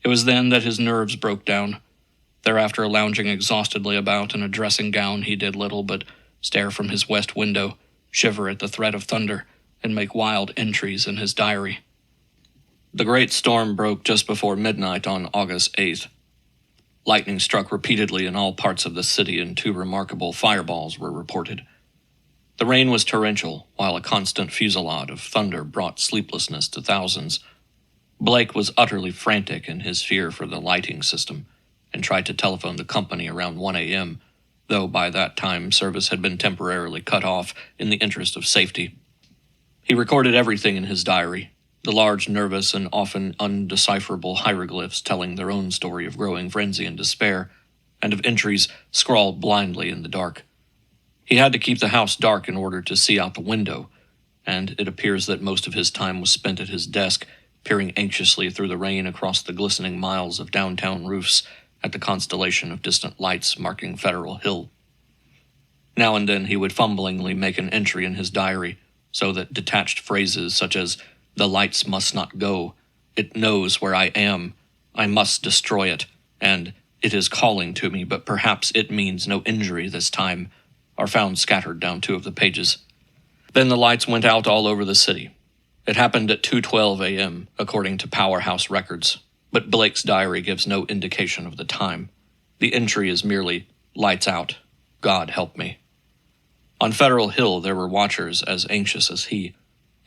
It was then that his nerves broke down. Thereafter, lounging exhaustedly about in a dressing gown, he did little but stare from his west window, shiver at the threat of thunder, and make wild entries in his diary. The great storm broke just before midnight on August 8th. Lightning struck repeatedly in all parts of the city, and 2 remarkable fireballs were reported. The rain was torrential, while a constant fusillade of thunder brought sleeplessness to thousands. Blake was utterly frantic in his fear for the lighting system, and tried to telephone the company around 1 a.m., though by that time service had been temporarily cut off in the interest of safety. He recorded everything in his diary, the large, nervous, and often undecipherable hieroglyphs telling their own story of growing frenzy and despair, and of entries scrawled blindly in the dark. He had to keep the house dark in order to see out the window, and it appears that most of his time was spent at his desk, peering anxiously through the rain across the glistening miles of downtown roofs at the constellation of distant lights marking Federal Hill. Now and then he would fumblingly make an entry in his diary, so that detached phrases such as, "The lights must not go," "It knows where I am," "I must destroy it," and "It is calling to me, but perhaps it means no injury this time," are found scattered down 2 of the pages. Then the lights went out all over the city. It happened at 2:12 a.m., according to Powerhouse records, but Blake's diary gives no indication of the time. The entry is merely, "Lights out. God help me." On Federal Hill there were watchers as anxious as he,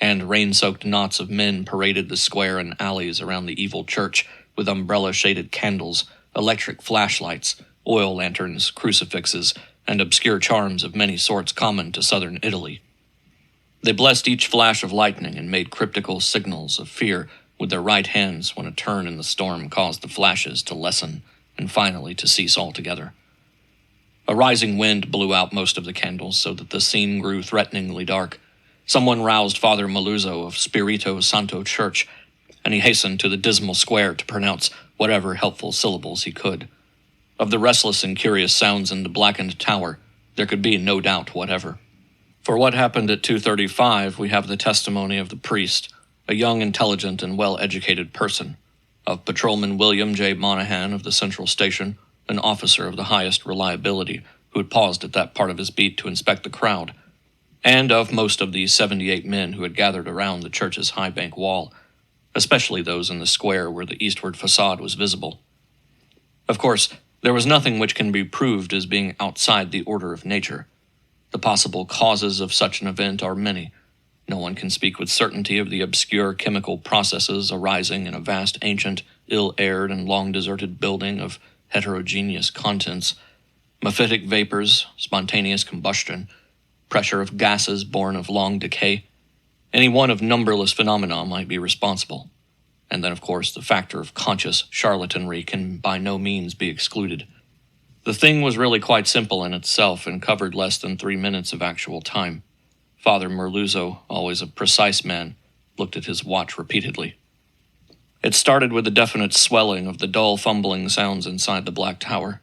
and rain-soaked knots of men paraded the square and alleys around the evil church with umbrella-shaded candles, electric flashlights, oil lanterns, crucifixes, and obscure charms of many sorts common to southern Italy. They blessed each flash of lightning and made cryptical signals of fear with their right hands when a turn in the storm caused the flashes to lessen and finally to cease altogether. A rising wind blew out most of the candles so that the scene grew threateningly dark. Someone roused Father Maluzzo of Spirito Santo Church, and he hastened to the dismal square to pronounce whatever helpful syllables he could. Of the restless and curious sounds in the blackened tower, there could be no doubt whatever. For what happened at 2:35, we have the testimony of the priest, a young, intelligent, and well-educated person, of Patrolman William J. Monahan of the Central Station, an officer of the highest reliability who had paused at that part of his beat to inspect the crowd, and of most of the 78 men who had gathered around the church's high bank wall, especially those in the square where the eastward facade was visible. Of course, there was nothing which can be proved as being outside the order of nature. The possible causes of such an event are many. No one can speak with certainty of the obscure chemical processes arising in a vast, ancient, ill-aired, and long-deserted building of heterogeneous contents, mephitic vapors, spontaneous combustion, pressure of gases born of long decay. Any one of numberless phenomena might be responsible. And then, of course, the factor of conscious charlatanry can by no means be excluded. The thing was really quite simple in itself and covered less than 3 minutes of actual time. Father Merluzzo, always a precise man, looked at his watch repeatedly. It started with a definite swelling of the dull fumbling sounds inside the black tower.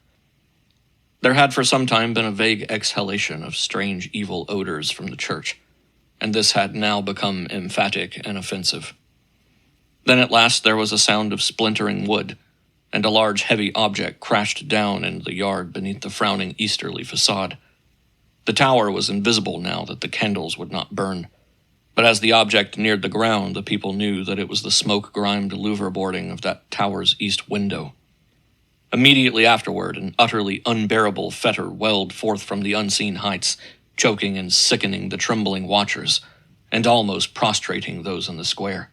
There had for some time been a vague exhalation of strange evil odors from the church, and this had now become emphatic and offensive. Then at last there was a sound of splintering wood, and a large heavy object crashed down into the yard beneath the frowning easterly facade. The tower was invisible now that the candles would not burn, but as the object neared the ground, the people knew that it was the smoke-grimed louver boarding of that tower's east window. Immediately afterward, an utterly unbearable fetor welled forth from the unseen heights, choking and sickening the trembling watchers, and almost prostrating those in the square.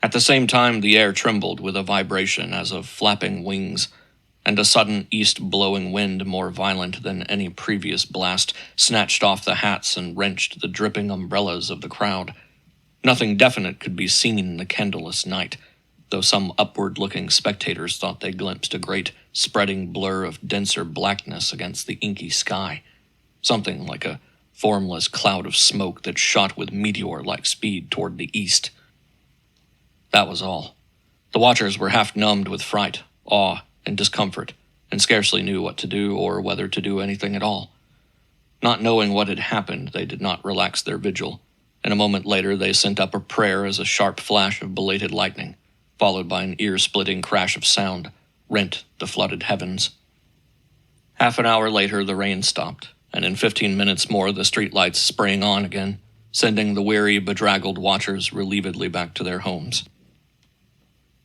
At the same time, the air trembled with a vibration as of flapping wings, and a sudden east-blowing wind more violent than any previous blast snatched off the hats and wrenched the dripping umbrellas of the crowd. Nothing definite could be seen in the candleless night, though some upward-looking spectators thought they glimpsed a great, spreading blur of denser blackness against the inky sky, something like a formless cloud of smoke that shot with meteor-like speed toward the east. That was all. The watchers were half numbed with fright, awe, and discomfort, and scarcely knew what to do or whether to do anything at all. Not knowing what had happened, they did not relax their vigil, and a moment later they sent up a prayer as a sharp flash of belated lightning, followed by an ear-splitting crash of sound, rent the flooded heavens. Half an hour later the rain stopped, and in 15 minutes more the streetlights sprang on again, sending the weary, bedraggled watchers relievedly back to their homes.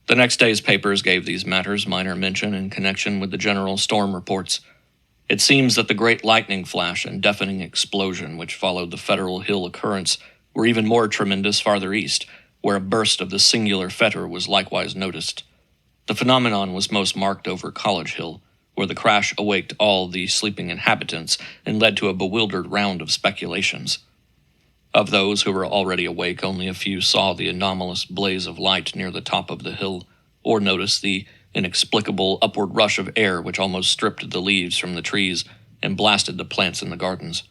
The next day's papers gave these matters minor mention in connection with the general storm reports. It seems that the great lightning flash and deafening explosion which followed the Federal Hill occurrence were even more tremendous farther east, where a burst of the singular fetor was likewise noticed. The phenomenon was most marked over College Hill, where the crash awaked all the sleeping inhabitants and led to a bewildered round of speculations. Of those who were already awake, only a few saw the anomalous blaze of light near the top of the hill, or noticed the inexplicable upward rush of air which almost stripped the leaves from the trees and blasted the plants in the gardens.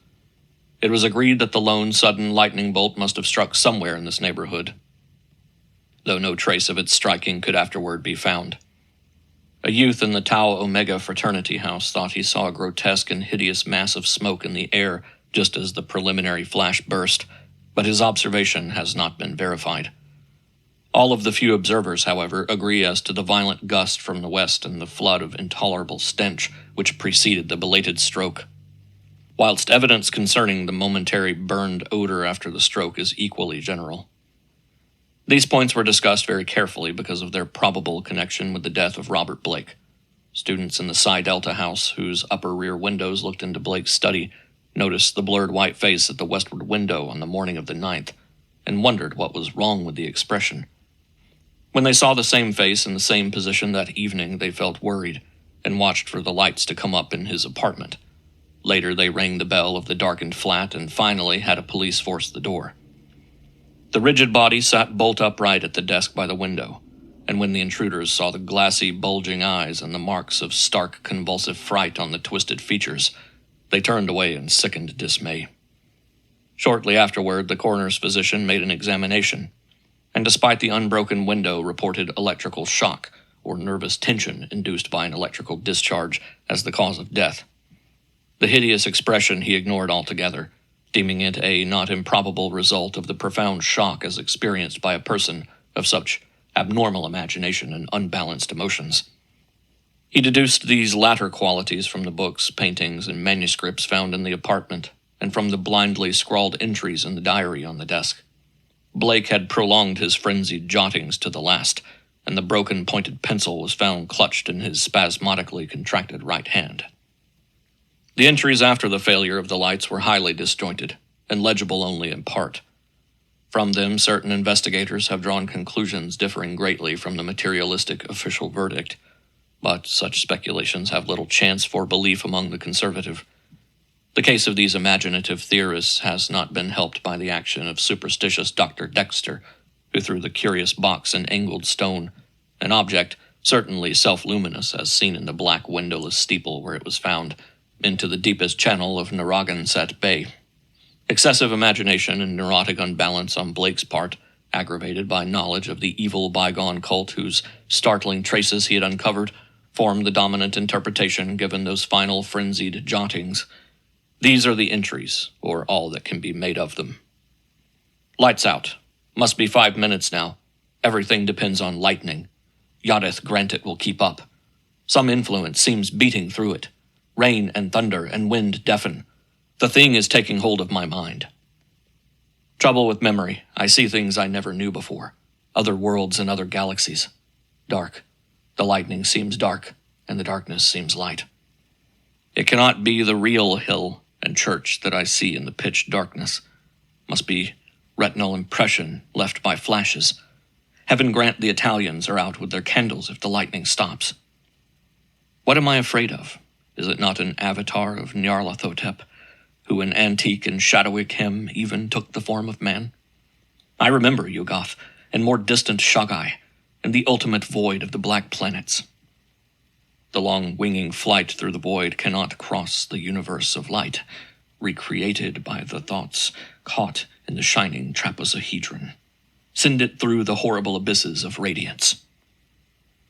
It was agreed that the lone sudden lightning bolt must have struck somewhere in this neighborhood, though no trace of its striking could afterward be found. A youth in the Tau Omega fraternity house thought he saw a grotesque and hideous mass of smoke in the air just as the preliminary flash burst, but his observation has not been verified. All of the few observers, however, agree as to the violent gust from the west and the flood of intolerable stench which preceded the belated stroke, whilst evidence concerning the momentary burned odor after the stroke is equally general. These points were discussed very carefully because of their probable connection with the death of Robert Blake. Students in the Psi Delta house, whose upper rear windows looked into Blake's study, noticed the blurred white face at the westward window on the morning of the 9th, and wondered what was wrong with the expression. When they saw the same face in the same position that evening, they felt worried, and watched for the lights to come up in his apartment. Later, they rang the bell of the darkened flat, and finally had a police force the door. The rigid body sat bolt upright at the desk by the window, and when the intruders saw the glassy, bulging eyes and the marks of stark, convulsive fright on the twisted features, they turned away in sickened dismay. Shortly afterward, the coroner's physician made an examination, and despite the unbroken window, reported electrical shock or nervous tension induced by an electrical discharge as the cause of death. The hideous expression he ignored altogether, deeming it a not improbable result of the profound shock as experienced by a person of such abnormal imagination and unbalanced emotions. He deduced these latter qualities from the books, paintings, and manuscripts found in the apartment, and from the blindly scrawled entries in the diary on the desk. Blake had prolonged his frenzied jottings to the last, and the broken pointed pencil was found clutched in his spasmodically contracted right hand. The entries after the failure of the lights were highly disjointed, and legible only in part. From them, certain investigators have drawn conclusions differing greatly from the materialistic official verdict, but such speculations have little chance for belief among the conservative. The case of these imaginative theorists has not been helped by the action of superstitious Dr. Dexter, who threw the curious box in angled stone, an object certainly self-luminous as seen in the black windowless steeple where it was found, into the deepest channel of Narragansett Bay. Excessive imagination and neurotic unbalance on Blake's part, aggravated by knowledge of the evil bygone cult whose startling traces he had uncovered, formed the dominant interpretation given those final frenzied jottings. These are the entries, or all that can be made of them. Lights out. Must be 5 minutes now. Everything depends on lightning. Yadeth grant it will keep up. Some influence seems beating through it. Rain and thunder and wind deafen. The thing is taking hold of my mind. Trouble with memory. I see things I never knew before. Other worlds and other galaxies. Dark. The lightning seems dark, and the darkness seems light. It cannot be the real hill and church that I see in the pitch darkness. Must be retinal impression left by flashes. Heaven grant the Italians are out with their candles if the lightning stops. What am I afraid of? Is it not an avatar of Nyarlathotep, who in antique and shadowy hymn even took the form of man? I remember Yugoth, and more distant Shagai, and the ultimate void of the black planets. The long winging flight through the void cannot cross the universe of light, recreated by the thoughts caught in the shining trapezohedron. Send it through the horrible abysses of radiance.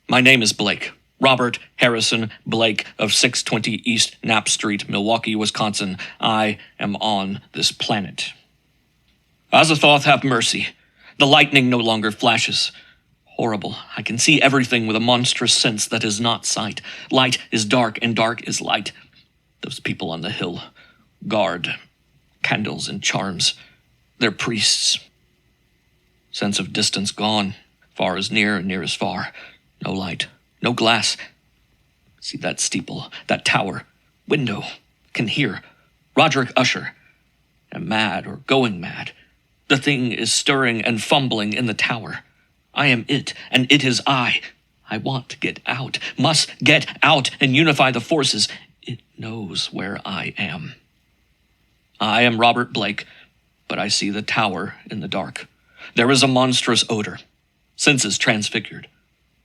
My name is Blake. Robert Harrison Blake of 620 East Knapp Street, Milwaukee, Wisconsin. I am on this planet. Azathoth, have mercy. The lightning no longer flashes. Horrible. I can see everything with a monstrous sense that is not sight. Light is dark, and dark is light. Those people on the hill. Guard. Candles and charms. They're priests. Sense of distance gone. Far is near, and near is far. No light. No glass. See that steeple, that tower. Window. Can hear. Roderick Usher. Am mad or going mad. The thing is stirring and fumbling in the tower. I am it, and it is I. I want to get out, must get out and unify the forces. It knows where I am. I am Robert Blake, but I see the tower in the dark. There is a monstrous odor, senses transfigured,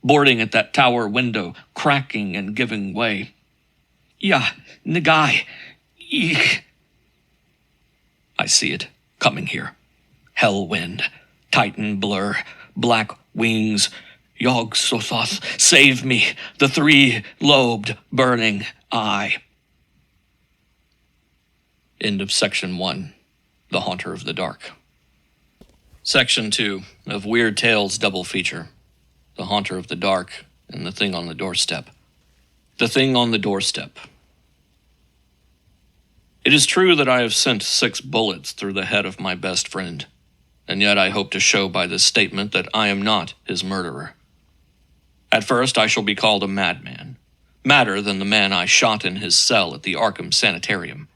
boarding at that tower window, cracking and giving way. Ya, Nagai, eek. I see it coming here. Hell wind, Titan blur, black wings. Yog Sothoth, save me, the three-lobed burning eye. End of Section 1, The Haunter of the Dark. Section 2 of Weird Tales double feature, The Haunter of the Dark and The Thing on the Doorstep. The Thing on the Doorstep. It is true that I have sent 6 bullets through the head of my best friend, and yet I hope to show by this statement that I am not his murderer. At first I shall be called a madman, madder than the man I shot in his cell at the Arkham Sanitarium.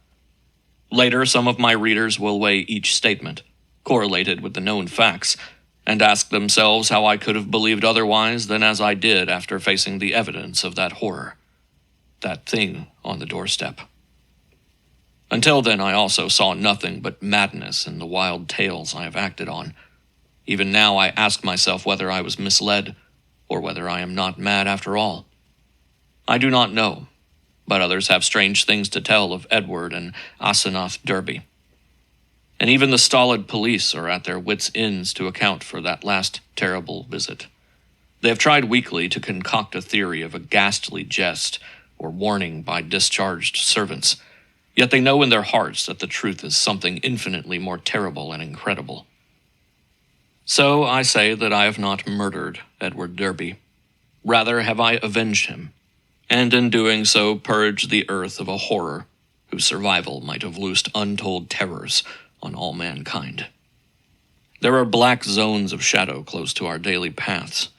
Later, some of my readers will weigh each statement, correlated with the known facts, and ask themselves how I could have believed otherwise than as I did after facing the evidence of that horror, that thing on the doorstep. Until then, I also saw nothing but madness in the wild tales I have acted on. Even now, I ask myself whether I was misled, or whether I am not mad after all. I do not know, but others have strange things to tell of Edward and Asenath Derby. And even the stolid police are at their wits' ends to account for that last terrible visit. They have tried weakly to concoct a theory of a ghastly jest or warning by discharged servants, yet they know in their hearts that the truth is something infinitely more terrible and incredible. So I say that I have not murdered Edward Derby. Rather have I avenged him, and in doing so purged the earth of a horror whose survival might have loosed untold terrors on all mankind. There are black zones of shadow close to our daily paths,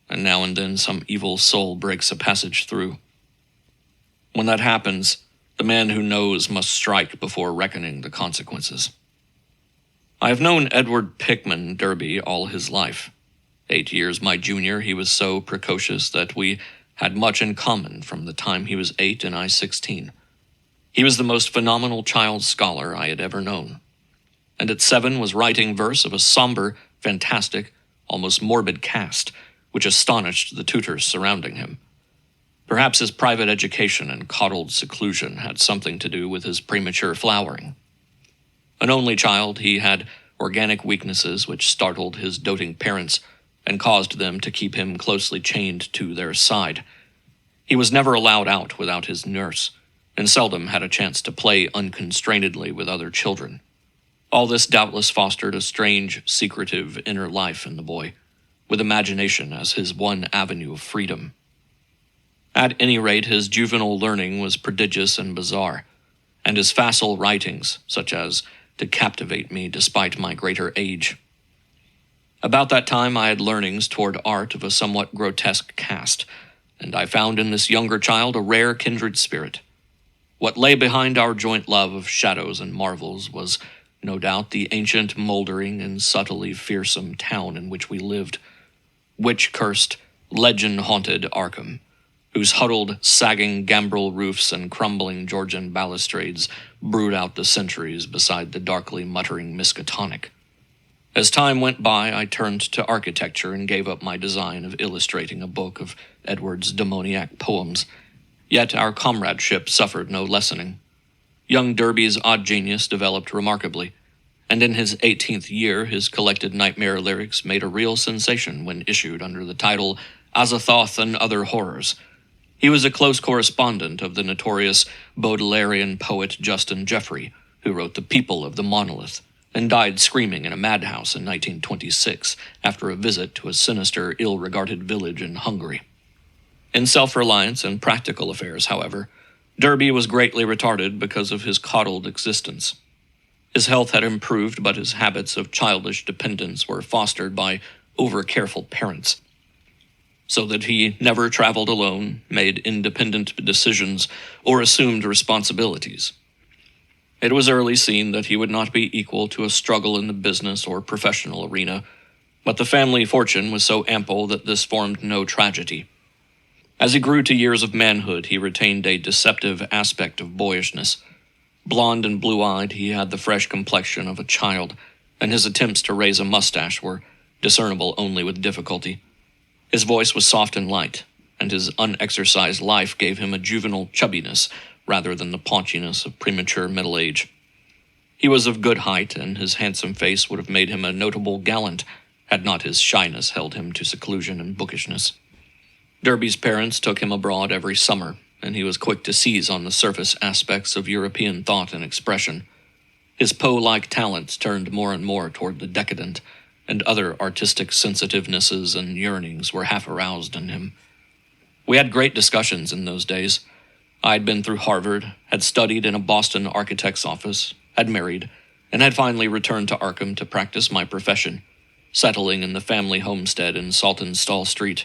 and now and then some evil soul breaks a passage through. When that happens, the man who knows must strike before reckoning the consequences. I have known Edward Pickman Derby all his life. 8 years my junior, he was so precocious that we had much in common from the time he was 8 and I 16. He was the most phenomenal child scholar I had ever known, and at 7 was writing verse of a somber, fantastic, almost morbid cast, which astonished the tutors surrounding him. Perhaps his private education and coddled seclusion had something to do with his premature flowering. An only child, he had organic weaknesses which startled his doting parents and caused them to keep him closely chained to their side. He was never allowed out without his nurse, and seldom had a chance to play unconstrainedly with other children. All this doubtless fostered a strange, secretive inner life in the boy, with imagination as his one avenue of freedom. At any rate, his juvenile learning was prodigious and bizarre, and his facile writings, such as to captivate me despite my greater age. About that time I had learnings toward art of a somewhat grotesque cast, and I found in this younger child a rare kindred spirit. What lay behind our joint love of shadows and marvels was, no doubt, the ancient, moldering, and subtly fearsome town in which we lived, witch-cursed, legend-haunted Arkham, whose huddled, sagging gambrel roofs and crumbling Georgian balustrades brood out the centuries beside the darkly muttering Miskatonic. As time went by, I turned to architecture and gave up my design of illustrating a book of Edward's demoniac poems. Yet our comradeship suffered no lessening. Young Derby's odd genius developed remarkably, and in his 18th year his collected nightmare lyrics made a real sensation when issued under the title Azathoth and Other Horrors. He was a close correspondent of the notorious Baudelairean poet Justin Jeffrey, who wrote The People of the Monolith, and died screaming in a madhouse in 1926 after a visit to a sinister, ill-regarded village in Hungary. In self-reliance and practical affairs, however, Derby was greatly retarded because of his coddled existence. His health had improved, but his habits of childish dependence were fostered by over-careful parents, so that he never traveled alone, made independent decisions, or assumed responsibilities. It was early seen that he would not be equal to a struggle in the business or professional arena, but the family fortune was so ample that this formed no tragedy. As he grew to years of manhood, he retained a deceptive aspect of boyishness. Blond and blue-eyed, he had the fresh complexion of a child, and his attempts to raise a mustache were discernible only with difficulty. His voice was soft and light, and his unexercised life gave him a juvenile chubbiness rather than the paunchiness of premature middle age. He was of good height, and his handsome face would have made him a notable gallant had not his shyness held him to seclusion and bookishness. Derby's parents took him abroad every summer, and he was quick to seize on the surface aspects of European thought and expression. His Poe-like talents turned more and more toward the decadent, and other artistic sensitivenesses and yearnings were half aroused in him. We had great discussions in those days. I had been through Harvard, had studied in a Boston architect's office, had married, and had finally returned to Arkham to practice my profession, settling in the family homestead in Saltonstall Street,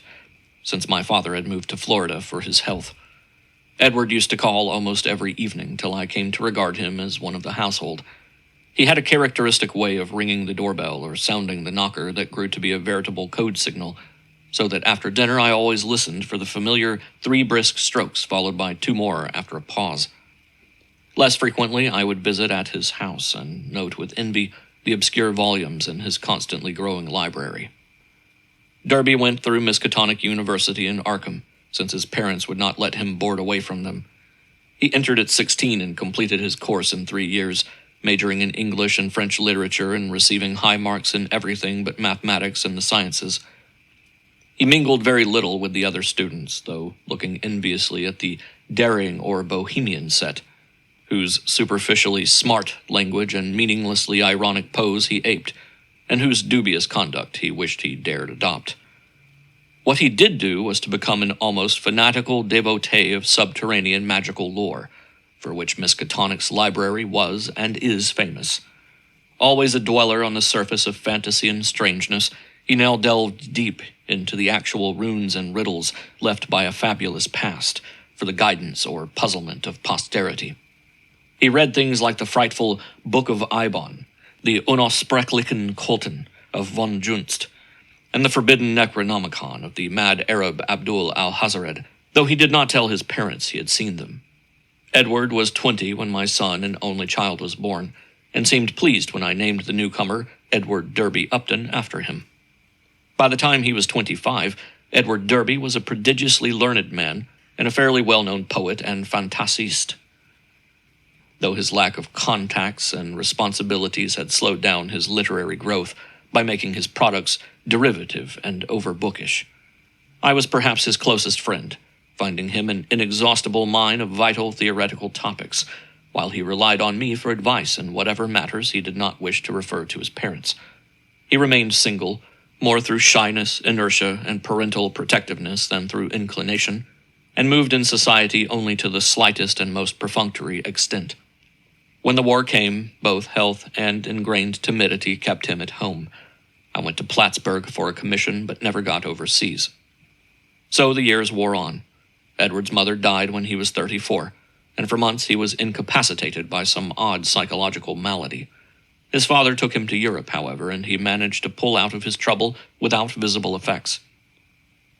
since my father had moved to Florida for his health. Edward used to call almost every evening till I came to regard him as one of the household. He had a characteristic way of ringing the doorbell or sounding the knocker that grew to be a veritable code signal, so that after dinner I always listened for the familiar 3 brisk strokes followed by 2 more after a pause. Less frequently I would visit at his house and note with envy the obscure volumes in his constantly growing library. Derby went through Miskatonic University in Arkham, since his parents would not let him board away from them. He entered at 16 and completed his course in 3 years, majoring in English and French literature and receiving high marks in everything but mathematics and the sciences. He mingled very little with the other students, though looking enviously at the daring or bohemian set, whose superficially smart language and meaninglessly ironic pose he aped, and whose dubious conduct he wished he dared adopt. What he did do was to become an almost fanatical devotee of subterranean magical lore, for which Miskatonic's library was and is famous. Always a dweller on the surface of fantasy and strangeness, he now delved deep into the actual runes and riddles left by a fabulous past for the guidance or puzzlement of posterity. He read things like the frightful Book of Eibon, the Unausprechlichen Kulten of von Junst, and the forbidden Necronomicon of the mad Arab Abdul al-Hazared, though he did not tell his parents he had seen them. Edward was 20 when my son and only child was born, and seemed pleased when I named the newcomer Edward Derby Upton after him. By the time he was 25, Edward Derby was a prodigiously learned man and a fairly well-known poet and fantasiste. Though his lack of contacts and responsibilities had slowed down his literary growth by making his products derivative and overbookish. I was perhaps his closest friend, finding him an inexhaustible mine of vital theoretical topics, while he relied on me for advice in whatever matters he did not wish to refer to his parents. He remained single, more through shyness, inertia, and parental protectiveness than through inclination, and moved in society only to the slightest and most perfunctory extent. When the war came, both health and ingrained timidity kept him at home. I went to Plattsburgh for a commission, but never got overseas. So the years wore on. Edward's mother died when he was 34, and for months he was incapacitated by some odd psychological malady. His father took him to Europe, however, and he managed to pull out of his trouble without visible effects.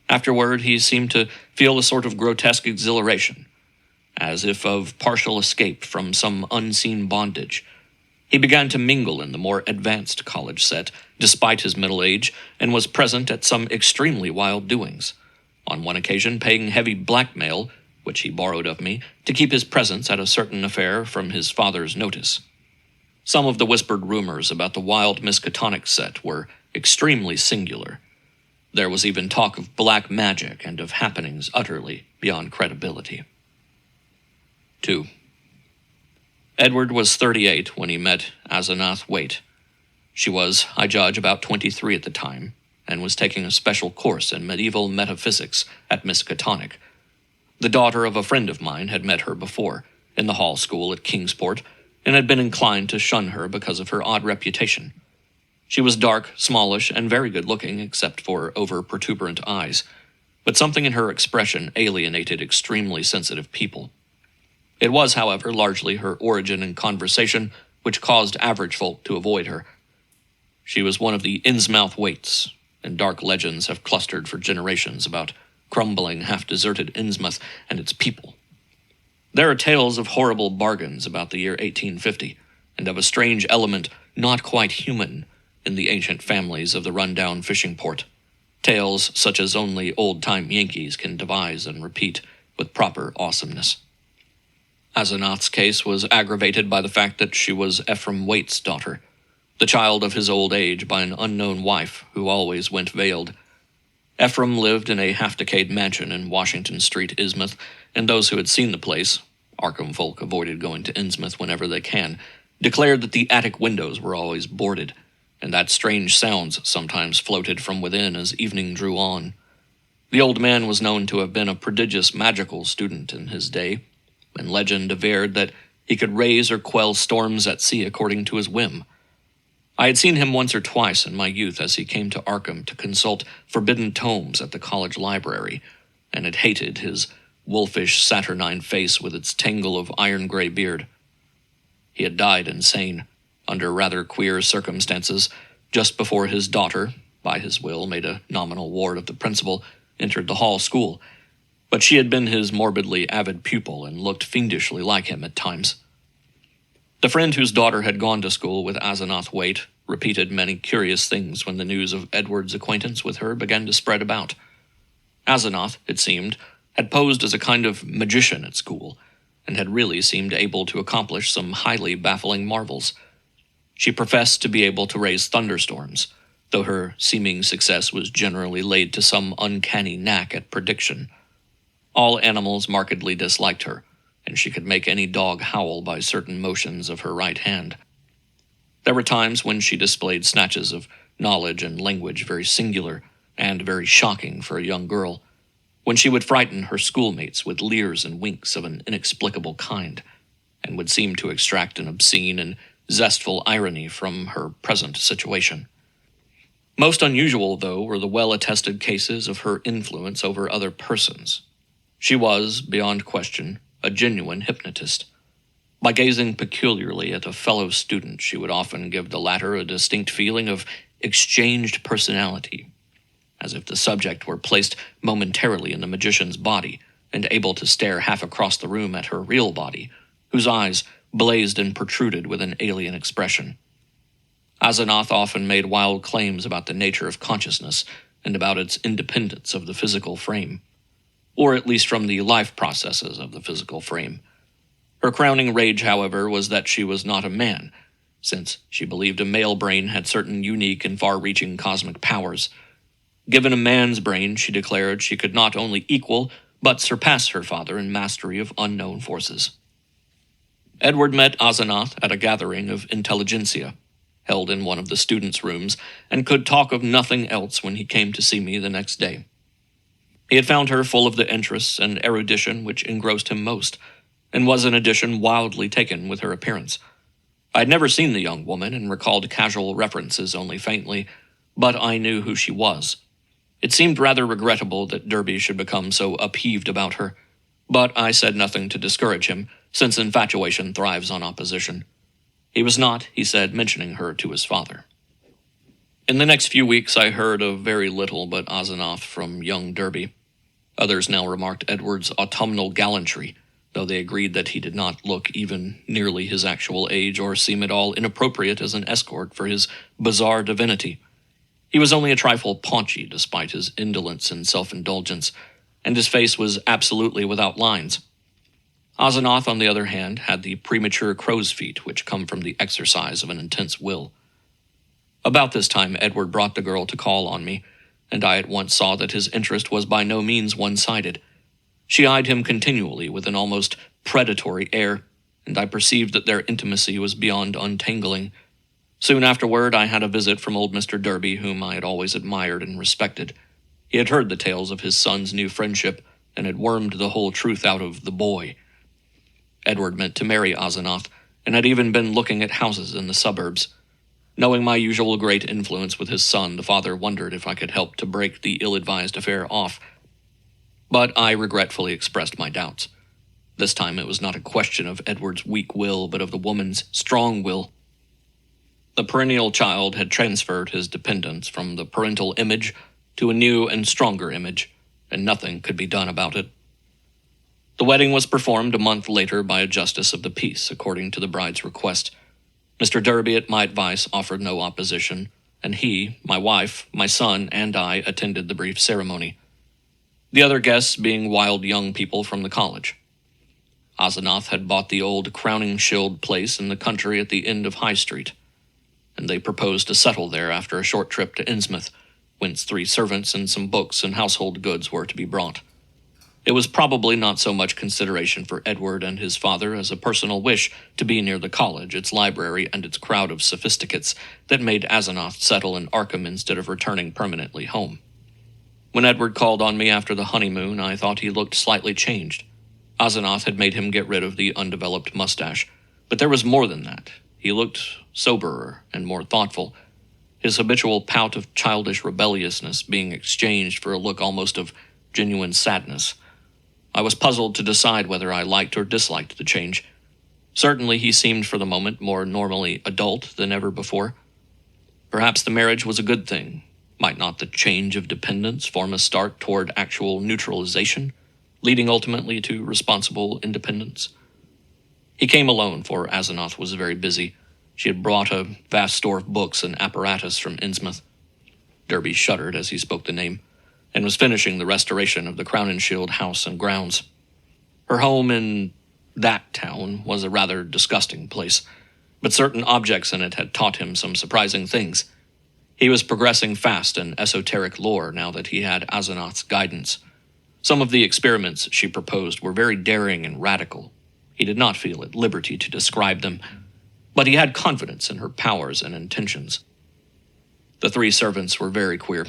Afterward, he seemed to feel a sort of grotesque exhilaration, as if of partial escape from some unseen bondage. He began to mingle in the more advanced college set, despite his middle age, and was present at some extremely wild doings, on one occasion paying heavy blackmail, which he borrowed of me, to keep his presence at a certain affair from his father's notice. Some of the whispered rumors about the wild Miskatonic set were extremely singular. There was even talk of black magic and of happenings utterly beyond credibility. 2. Edward was 38 when he met Asenath Waite. She was, I judge, about 23 at the time, and was taking a special course in medieval metaphysics at Miskatonic. The daughter of a friend of mine had met her before, in the Hall School at Kingsport, and had been inclined to shun her because of her odd reputation. She was dark, smallish, and very good-looking, except for over-protuberant eyes, but something in her expression alienated extremely sensitive people. It was, however, largely her origin and conversation which caused average folk to avoid her. She was one of the Innsmouth Waites, and dark legends have clustered for generations about crumbling, half-deserted Innsmouth and its people. There are tales of horrible bargains about the year 1850, and of a strange element not quite human in the ancient families of the run-down fishing port. Tales such as only old-time Yankees can devise and repeat with proper awesomeness. Asenath's case was aggravated by the fact that she was Ephraim Waite's daughter, the child of his old age by an unknown wife who always went veiled. Ephraim lived in a half-decayed mansion in Washington Street, Innsmouth, and those who had seen the place — Arkham folk avoided going to Innsmouth whenever they can — declared that the attic windows were always boarded, and that strange sounds sometimes floated from within as evening drew on. The old man was known to have been a prodigious magical student in his day, and legend averred that he could raise or quell storms at sea according to his whim. I had seen him once or twice in my youth as he came to Arkham to consult forbidden tomes at the college library, and had hated his wolfish, saturnine face with its tangle of iron-gray beard. He had died insane, under rather queer circumstances, just before his daughter, by his will made a nominal ward of the principal, entered the Hall School, but she had been his morbidly avid pupil and looked fiendishly like him at times. The friend whose daughter had gone to school with Asenath Waite repeated many curious things when the news of Edward's acquaintance with her began to spread about. Asenath, it seemed, had posed as a kind of magician at school, and had really seemed able to accomplish some highly baffling marvels. She professed to be able to raise thunderstorms, though her seeming success was generally laid to some uncanny knack at prediction. All animals markedly disliked her, and she could make any dog howl by certain motions of her right hand. There were times when she displayed snatches of knowledge and language very singular and very shocking for a young girl, when she would frighten her schoolmates with leers and winks of an inexplicable kind, and would seem to extract an obscene and zestful irony from her present situation. Most unusual, though, were the well-attested cases of her influence over other persons. She was, beyond question, a genuine hypnotist. By gazing peculiarly at a fellow student, she would often give the latter a distinct feeling of exchanged personality, as if the subject were placed momentarily in the magician's body and able to stare half across the room at her real body, whose eyes blazed and protruded with an alien expression. Asenath often made wild claims about the nature of consciousness and about its independence of the physical frame, or at least from the life processes of the physical frame. Her crowning rage, however, was that she was not a man, since she believed a male brain had certain unique and far-reaching cosmic powers. Given a man's brain, she declared she could not only equal, but surpass her father in mastery of unknown forces. Edward met Asenath at a gathering of intelligentsia, held in one of the students' rooms, and could talk of nothing else when he came to see me the next day. He had found her full of the interests and erudition which engrossed him most, and was in addition wildly taken with her appearance. I had never seen the young woman and recalled casual references only faintly, but I knew who she was. It seemed rather regrettable that Derby should become so upheaved about her, but I said nothing to discourage him, since infatuation thrives on opposition. He was not, he said, mentioning her to his father. In the next few weeks I heard of very little but Asenath from young Derby. Others now remarked Edward's autumnal gallantry, though they agreed that he did not look even nearly his actual age or seem at all inappropriate as an escort for his bizarre divinity. He was only a trifle paunchy despite his indolence and self-indulgence, and his face was absolutely without lines. Asenath, on the other hand, had the premature crow's feet which come from the exercise of an intense will. About this time Edward brought the girl to call on me, and I at once saw that his interest was by no means one-sided. She eyed him continually with an almost predatory air, and I perceived that their intimacy was beyond untangling. Soon afterward I had a visit from old Mr. Derby, whom I had always admired and respected. He had heard the tales of his son's new friendship, and had wormed the whole truth out of the boy. Edward meant to marry Asenath, and had even been looking at houses in the suburbs. Knowing my usual great influence with his son, the father wondered if I could help to break the ill-advised affair off. But I regretfully expressed my doubts. This time it was not a question of Edward's weak will, but of the woman's strong will. The perennial child had transferred his dependence from the parental image to a new and stronger image, and nothing could be done about it. The wedding was performed a month later by a justice of the peace, according to the bride's request. Mr. Derby, at my advice, offered no opposition, and he, my wife, my son, and I attended the brief ceremony, the other guests being wild young people from the college. Asenath had bought the old Crowning-Shield place in the country at the end of High Street, and they proposed to settle there after a short trip to Innsmouth, whence 3 servants and some books and household goods were to be brought. It was probably not so much consideration for Edward and his father as a personal wish to be near the college, its library, and its crowd of sophisticates that made Asenath settle in Arkham instead of returning permanently home. When Edward called on me after the honeymoon, I thought he looked slightly changed. Asenath had made him get rid of the undeveloped mustache, but there was more than that. He looked soberer and more thoughtful, his habitual pout of childish rebelliousness being exchanged for a look almost of genuine sadness. I was puzzled to decide whether I liked or disliked the change. Certainly he seemed for the moment more normally adult than ever before. Perhaps the marriage was a good thing. Might not the change of dependence form a start toward actual neutralization, leading ultimately to responsible independence? He came alone, for Asenath was very busy. She had brought a vast store of books and apparatus from Innsmouth. Derby shuddered as he spoke the name, and was finishing the restoration of the Crowninshield house and grounds. Her home in that town was a rather disgusting place, but certain objects in it had taught him some surprising things. He was progressing fast in esoteric lore now that he had Asenath's guidance. Some of the experiments she proposed were very daring and radical. He did not feel at liberty to describe them, but he had confidence in her powers and intentions. The 3 servants were very queer.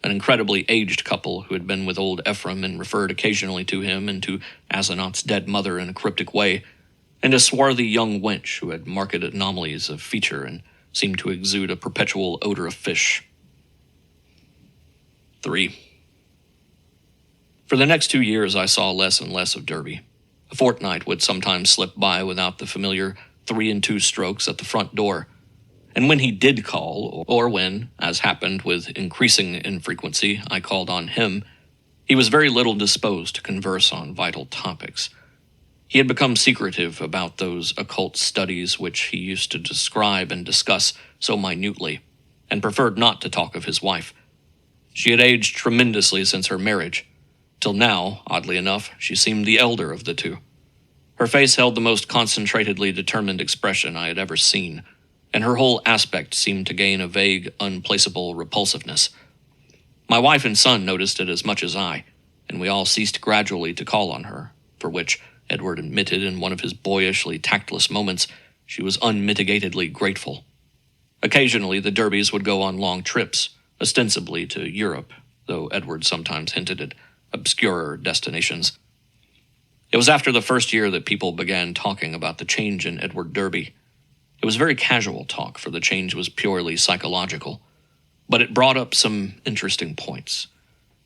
An incredibly aged couple who had been with old Ephraim and referred occasionally to him and to Asenath's dead mother in a cryptic way, and a swarthy young wench who had marked anomalies of feature and seemed to exude a perpetual odor of fish. 3. For the next 2 years I saw less and less of Derby. A fortnight would sometimes slip by without the familiar 3 and 2 strokes at the front door, and when he did call, or when, as happened with increasing infrequency, I called on him, he was very little disposed to converse on vital topics. He had become secretive about those occult studies which he used to describe and discuss so minutely, and preferred not to talk of his wife. She had aged tremendously since her marriage. Till now, oddly enough, she seemed the elder of the 2. Her face held the most concentratedly determined expression I had ever seen, and her whole aspect seemed to gain a vague, unplaceable repulsiveness. My wife and son noticed it as much as I, and we all ceased gradually to call on her, for which, Edward admitted in one of his boyishly tactless moments, she was unmitigatedly grateful. Occasionally the Derbys would go on long trips, ostensibly to Europe, though Edward sometimes hinted at obscurer destinations. It was after the first year that people began talking about the change in Edward Derby. It was very casual talk, for the change was purely psychological, but it brought up some interesting points.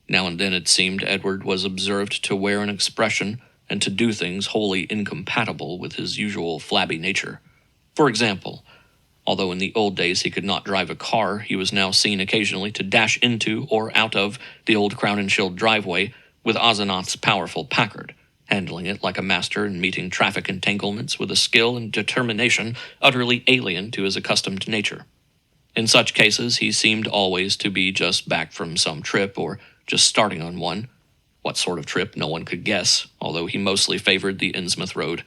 Now and then it seemed Edward was observed to wear an expression and to do things wholly incompatible with his usual flabby nature. For example, although in the old days he could not drive a car, he was now seen occasionally to dash into or out of the old Crowninshield driveway with Asenath's powerful Packard, handling it like a master and meeting traffic entanglements with a skill and determination utterly alien to his accustomed nature. In such cases, he seemed always to be just back from some trip or just starting on one. What sort of trip, no one could guess, although he mostly favored the Innsmouth road.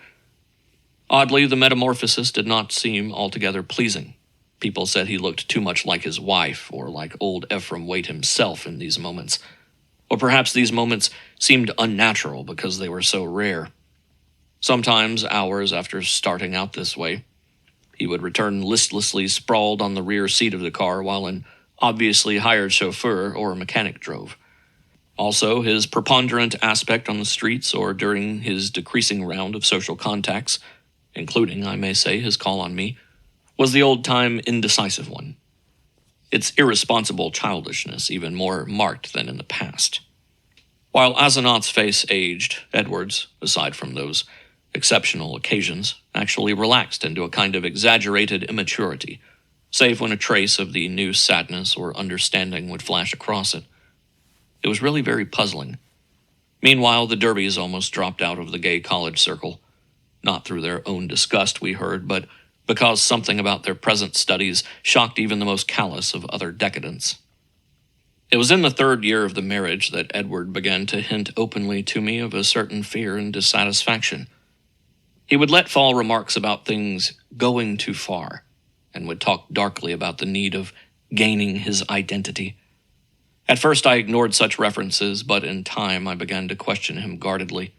Oddly, the metamorphosis did not seem altogether pleasing. People said he looked too much like his wife or like old Ephraim Waite himself in these moments. Or perhaps these moments seemed unnatural because they were so rare. Sometimes, hours after starting out this way, he would return listlessly sprawled on the rear seat of the car while an obviously hired chauffeur or mechanic drove. Also, his preponderant aspect on the streets or during his decreasing round of social contacts, including, I may say, his call on me, was the old-time indecisive one. Its irresponsible childishness even more marked than in the past. While Asenath's face aged, Edward's, aside from those exceptional occasions, actually relaxed into a kind of exaggerated immaturity, save when a trace of the new sadness or understanding would flash across it. It was really very puzzling. Meanwhile, the Derbys almost dropped out of the gay college circle. Not through their own disgust, we heard, but because something about their present studies shocked even the most callous of other decadents. It was in the 3rd year of the marriage that Edward began to hint openly to me of a certain fear and dissatisfaction. He would let fall remarks about things going too far, and would talk darkly about the need of gaining his identity. At first I ignored such references, but in time I began to question him guardedly,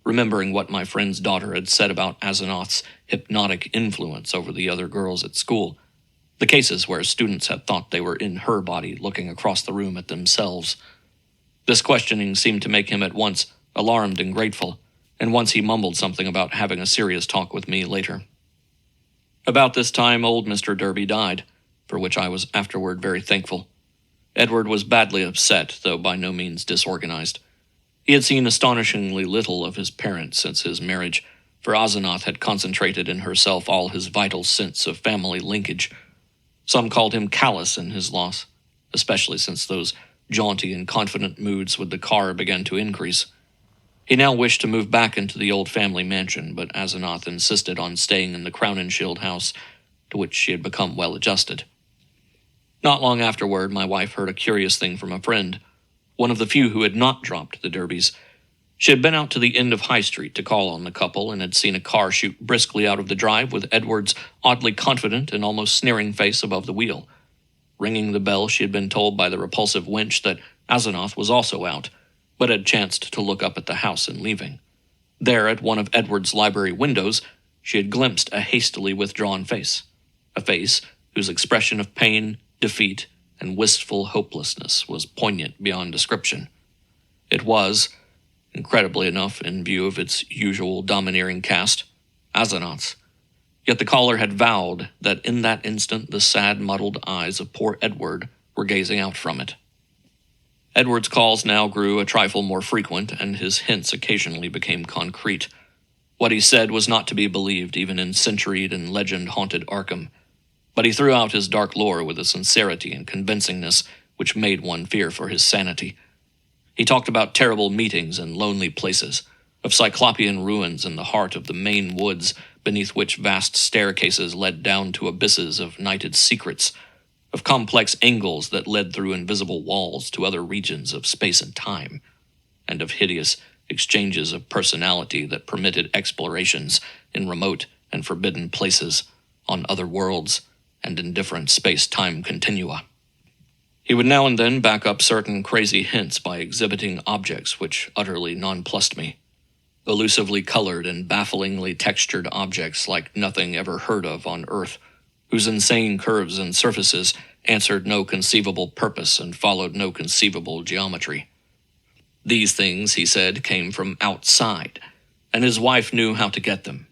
remembering what my friend's daughter had said about Asenath's hypnotic influence over the other girls at school, the cases where students had thought they were in her body looking across the room at themselves. This questioning seemed to make him at once alarmed and grateful, and once he mumbled something about having a serious talk with me later. About this time, old Mr. Derby died, for which I was afterward very thankful. Edward was badly upset, though by no means disorganized. He had seen astonishingly little of his parents since his marriage, for Asenath had concentrated in herself all his vital sense of family linkage. Some called him callous in his loss, especially since those jaunty and confident moods with the car began to increase. He now wished to move back into the old family mansion, but Asenath insisted on staying in the Crown and Shield house, to which she had become well adjusted. Not long afterward, my wife heard a curious thing from a friend, one of the few who had not dropped the Derbys. She had been out to the end of High Street to call on the couple and had seen a car shoot briskly out of the drive with Edward's oddly confident and almost sneering face above the wheel. Ringing the bell, she had been told by the repulsive wench that Asenath was also out, but had chanced to look up at the house in leaving. There, at one of Edward's library windows, she had glimpsed a hastily withdrawn face, a face whose expression of pain, defeat, and wistful hopelessness was poignant beyond description. It was, incredibly enough in view of its usual domineering cast, Asenath's. Yet the caller had vowed that in that instant the sad, muddled eyes of poor Edward were gazing out from it. Edward's calls now grew a trifle more frequent, and his hints occasionally became concrete. What he said was not to be believed even in centuried and legend-haunted Arkham, but he threw out his dark lore with a sincerity and convincingness which made one fear for his sanity. He talked about terrible meetings in lonely places, of cyclopean ruins in the heart of the Maine woods, beneath which vast staircases led down to abysses of nighted secrets, of complex angles that led through invisible walls to other regions of space and time, and of hideous exchanges of personality that permitted explorations in remote and forbidden places, on other worlds, and in different space-time continua. He would now and then back up certain crazy hints by exhibiting objects which utterly nonplussed me. Elusively colored and bafflingly textured objects like nothing ever heard of on Earth, whose insane curves and surfaces answered no conceivable purpose and followed no conceivable geometry. These things, he said, came from outside, and his wife knew how to get them.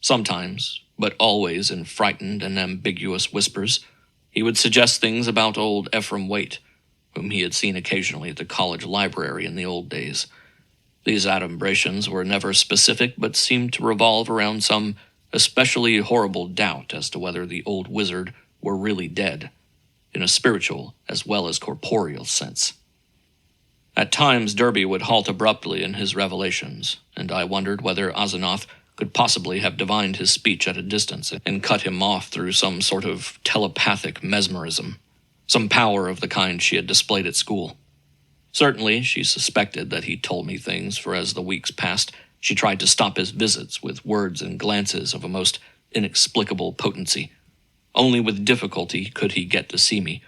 Sometimes, but always in frightened and ambiguous whispers, he would suggest things about old Ephraim Waite, whom he had seen occasionally at the college library in the old days. These adumbrations were never specific, but seemed to revolve around some especially horrible doubt as to whether the old wizard were really dead, in a spiritual as well as corporeal sense. At times Derby would halt abruptly in his revelations, and I wondered whether Asenath could possibly have divined his speech at a distance and cut him off through some sort of telepathic mesmerism, some power of the kind she had displayed at school. Certainly, she suspected that he told me things, for as the weeks passed, she tried to stop his visits with words and glances of a most inexplicable potency. Only with difficulty could he get to see me,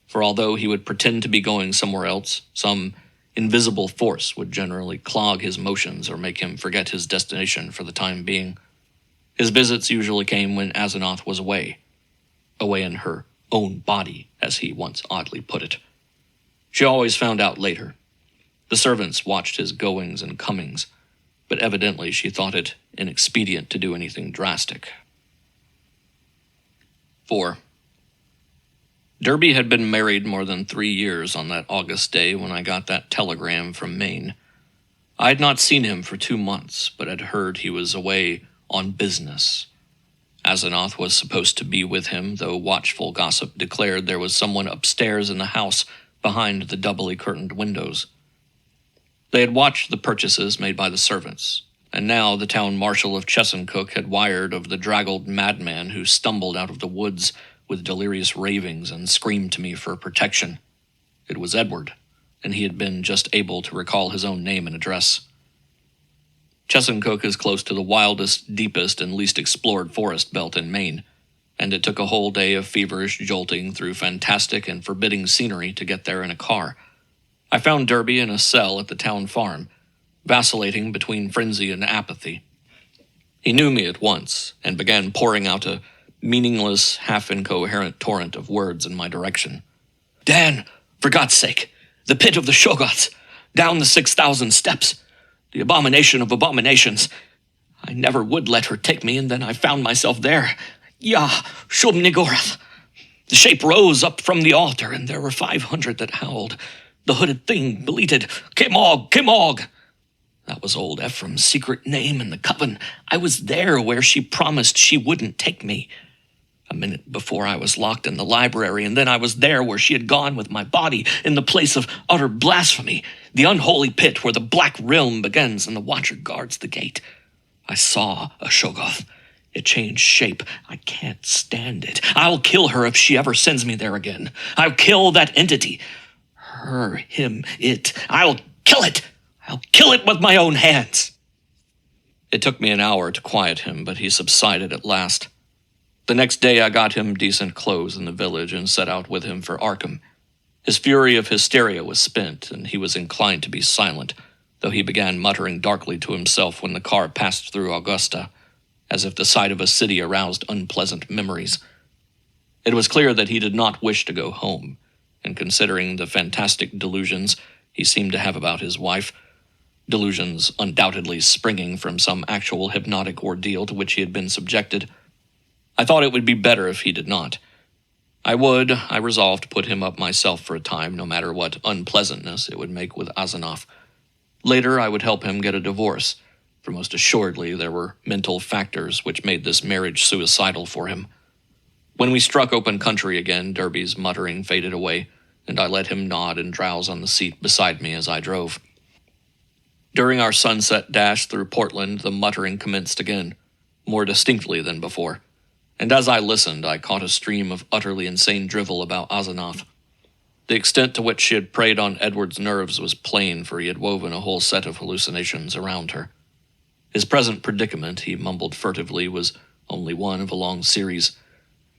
for although he would pretend to be going somewhere else, some invisible force would generally clog his motions or make him forget his destination for the time being. His visits usually came when Asenath was away in her own body, as he once oddly put it. She always found out later. The servants watched his goings and comings, but evidently she thought it inexpedient to do anything drastic. 4. Derby had been married more than 3 years on that August day when I got that telegram from Maine. I had not seen him for 2 months, but had heard he was away on business. Asenath was supposed to be with him, though watchful gossip declared there was someone upstairs in the house behind the doubly curtained windows. They had watched the purchases made by the servants, and now the town marshal of Chesuncook had wired of the draggled madman who stumbled out of the woods with delirious ravings and screamed to me for protection. It was Edward, and he had been just able to recall his own name and address. Chesuncook is close to the wildest, deepest, and least explored forest belt in Maine, and it took a whole day of feverish jolting through fantastic and forbidding scenery to get there in a car. I found Derby in a cell at the town farm, vacillating between frenzy and apathy. He knew me at once, and began pouring out a meaningless, half-incoherent torrent of words in my direction. "Dan, for God's sake! The pit of the Shoggoths! Down the 6,000 steps! The abomination of abominations! I never would let her take me, and then I found myself there. Yah, Shub-Niggurath! The shape rose up from the altar, and there were 500 that howled. The hooded thing bleated, 'Kimog, Kimog!' That was old Ephraim's secret name in the coven. I was there where she promised she wouldn't take me. A minute before I was locked in the library, and then I was there where she had gone with my body, in the place of utter blasphemy, the unholy pit where the black realm begins and the watcher guards the gate. I saw a Shoggoth. It changed shape. I can't stand it. I'll kill her if she ever sends me there again. I'll kill that entity. Her, him, it. I'll kill it. I'll kill it with my own hands." It took me an hour to quiet him, but he subsided at last. The next day I got him decent clothes in the village and set out with him for Arkham. His fury of hysteria was spent, and he was inclined to be silent, though he began muttering darkly to himself when the car passed through Augusta, as if the sight of a city aroused unpleasant memories. It was clear that he did not wish to go home, and considering the fantastic delusions he seemed to have about his wife, delusions undoubtedly springing from some actual hypnotic ordeal to which he had been subjected, I thought it would be better if he did not. I resolved to put him up myself for a time, no matter what unpleasantness it would make with Asenath. Later I would help him get a divorce, for most assuredly there were mental factors which made this marriage suicidal for him. When we struck open country again, Derby's muttering faded away, and I let him nod and drowse on the seat beside me as I drove. During our sunset dash through Portland, the muttering commenced again, more distinctly than before, and as I listened, I caught a stream of utterly insane drivel about Asenath. The extent to which she had preyed on Edward's nerves was plain, for he had woven a whole set of hallucinations around her. His present predicament, he mumbled furtively, was only one of a long series.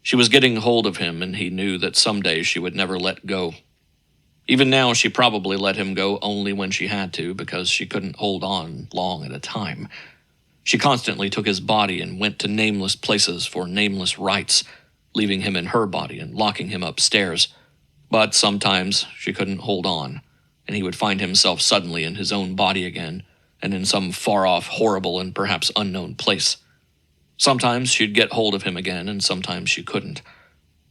She was getting hold of him, and he knew that someday she would never let go. Even now she probably let him go only when she had to, because she couldn't hold on long at a time. She constantly took his body and went to nameless places for nameless rites, leaving him in her body and locking him upstairs. But sometimes she couldn't hold on, and he would find himself suddenly in his own body again, and in some far-off, horrible, and perhaps unknown place. Sometimes she'd get hold of him again, and sometimes she couldn't.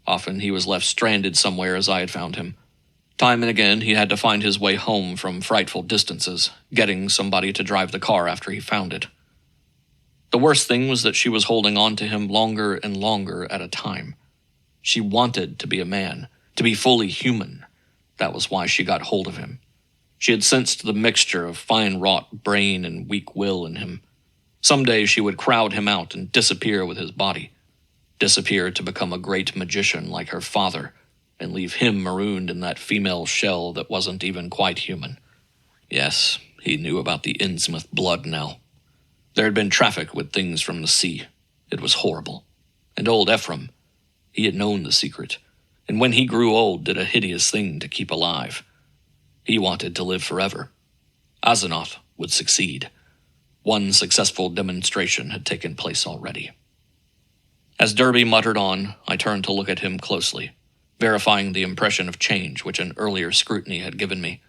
Often he was left stranded somewhere as I had found him. Time and again he had to find his way home from frightful distances, getting somebody to drive the car after he found it. The worst thing was that she was holding on to him longer and longer at a time. She wanted to be a man, to be fully human. That was why she got hold of him. She had sensed the mixture of fine-wrought brain and weak will in him. Someday she would crowd him out and disappear with his body, disappear to become a great magician like her father, and leave him marooned in that female shell that wasn't even quite human. Yes, he knew about the Innsmouth blood now. There had been traffic with things from the sea. It was horrible. And old Ephraim, he had known the secret, and when he grew old did a hideous thing to keep alive. He wanted to live forever. Asenath would succeed. One successful demonstration had taken place already. As Derby muttered on, I turned to look at him closely, verifying the impression of change which an earlier scrutiny had given me.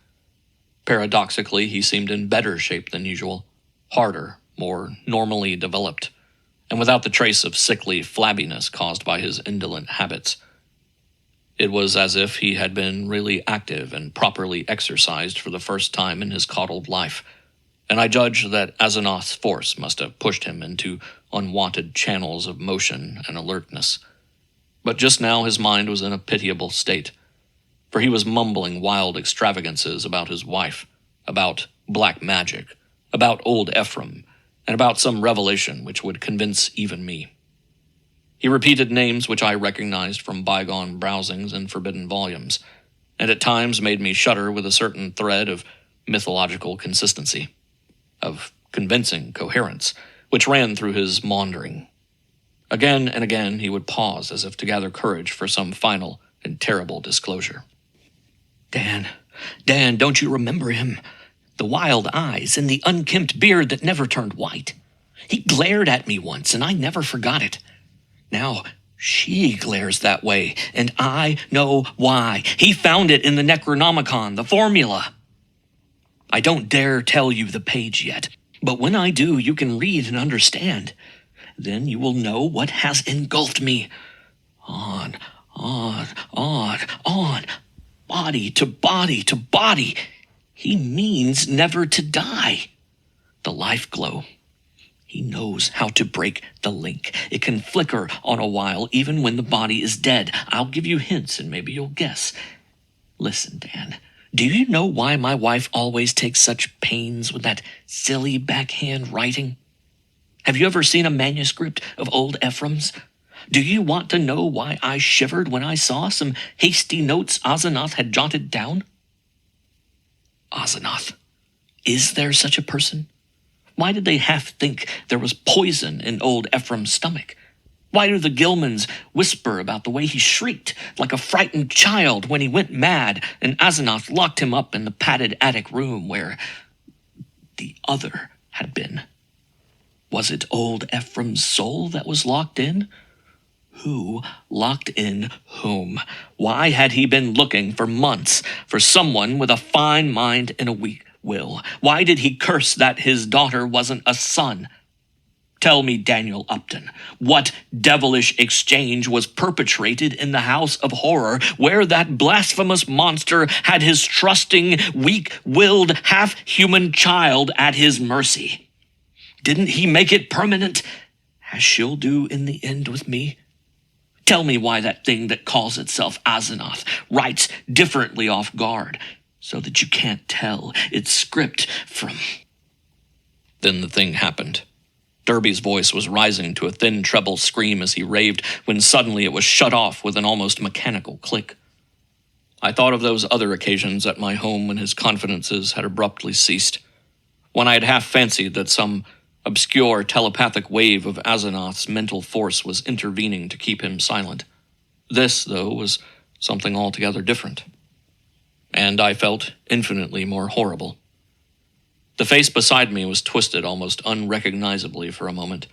Paradoxically, he seemed in better shape than usual, harder, more normally developed, and without the trace of sickly flabbiness caused by his indolent habits. It was as if he had been really active and properly exercised for the first time in his coddled life, and I judged that Asenath's force must have pushed him into unwanted channels of motion and alertness. But just now his mind was in a pitiable state, for he was mumbling wild extravagances about his wife, about black magic, about old Ephraim, and about some revelation which would convince even me. He repeated names which I recognized from bygone browsings in forbidden volumes, and at times made me shudder with a certain thread of mythological consistency, of convincing coherence, which ran through his maundering. Again and again he would pause as if to gather courage for some final and terrible disclosure. Dan, don't you remember him? The wild eyes and the unkempt beard that never turned white. He glared at me once, and I never forgot it. Now she glares that way, and I know why. He found it in the Necronomicon, the formula. I don't dare tell you the page yet, but when I do, you can read and understand. Then you will know what has engulfed me. On, body to body to body. He means never to die. The life glow. He knows how to break the link. It can flicker on a while, even when the body is dead. I'll give you hints and maybe you'll guess. Listen, Dan, do you know why my wife always takes such pains with that silly backhand writing? Have you ever seen a manuscript of old Ephraim's? Do you want to know why I shivered when I saw some hasty notes Asenath had jotted down? Asenath. Is there such a person? Why did they half think there was poison in old Ephraim's stomach? Why do the Gilmans whisper about the way he shrieked like a frightened child when he went mad and Asenath locked him up in the padded attic room where the other had been? Was it old Ephraim's soul that was locked in? Who locked in whom? Why had he been looking for months for someone with a fine mind and a weak will? Why did he curse that his daughter wasn't a son? Tell me, Daniel Upton, what devilish exchange was perpetrated in the house of horror where that blasphemous monster had his trusting, weak-willed, half-human child at his mercy? Didn't he make it permanent, as she'll do in the end with me? Tell me why that thing that calls itself Asenath writes differently off guard, so that you can't tell its script from... Then the thing happened. Derby's voice was rising to a thin treble scream as he raved, when suddenly it was shut off with an almost mechanical click. I thought of those other occasions at my home when his confidences had abruptly ceased, when I had half fancied that some obscure telepathic wave of Asenath's mental force was intervening to keep him silent. This, though, was something altogether different. And I felt infinitely more horrible. The face beside me was twisted almost unrecognizably for a moment,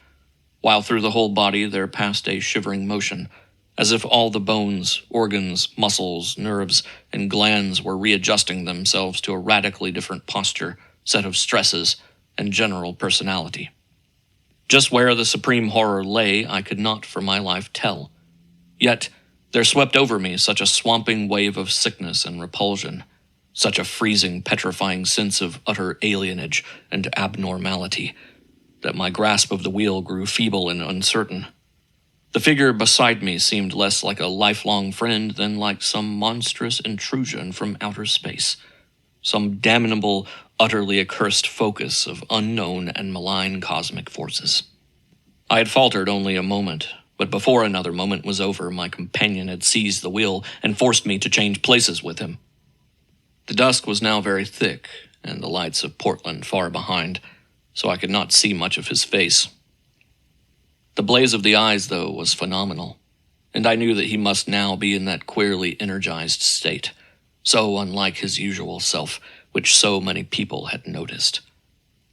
while through the whole body there passed a shivering motion, as if all the bones, organs, muscles, nerves, and glands were readjusting themselves to a radically different posture, set of stresses, and general personality. Just where the supreme horror lay, I could not for my life tell. Yet there swept over me such a swamping wave of sickness and repulsion, such a freezing, petrifying sense of utter alienage and abnormality, that my grasp of the wheel grew feeble and uncertain. The figure beside me seemed less like a lifelong friend than like some monstrous intrusion from outer space, some damnable, utterly accursed focus of unknown and malign cosmic forces. I had faltered only a moment, but before another moment was over, my companion had seized the wheel and forced me to change places with him. The dusk was now very thick, and the lights of Portland far behind, so I could not see much of his face. The blaze of the eyes, though, was phenomenal, and I knew that he must now be in that queerly energized state, so unlike his usual self, which so many people had noticed.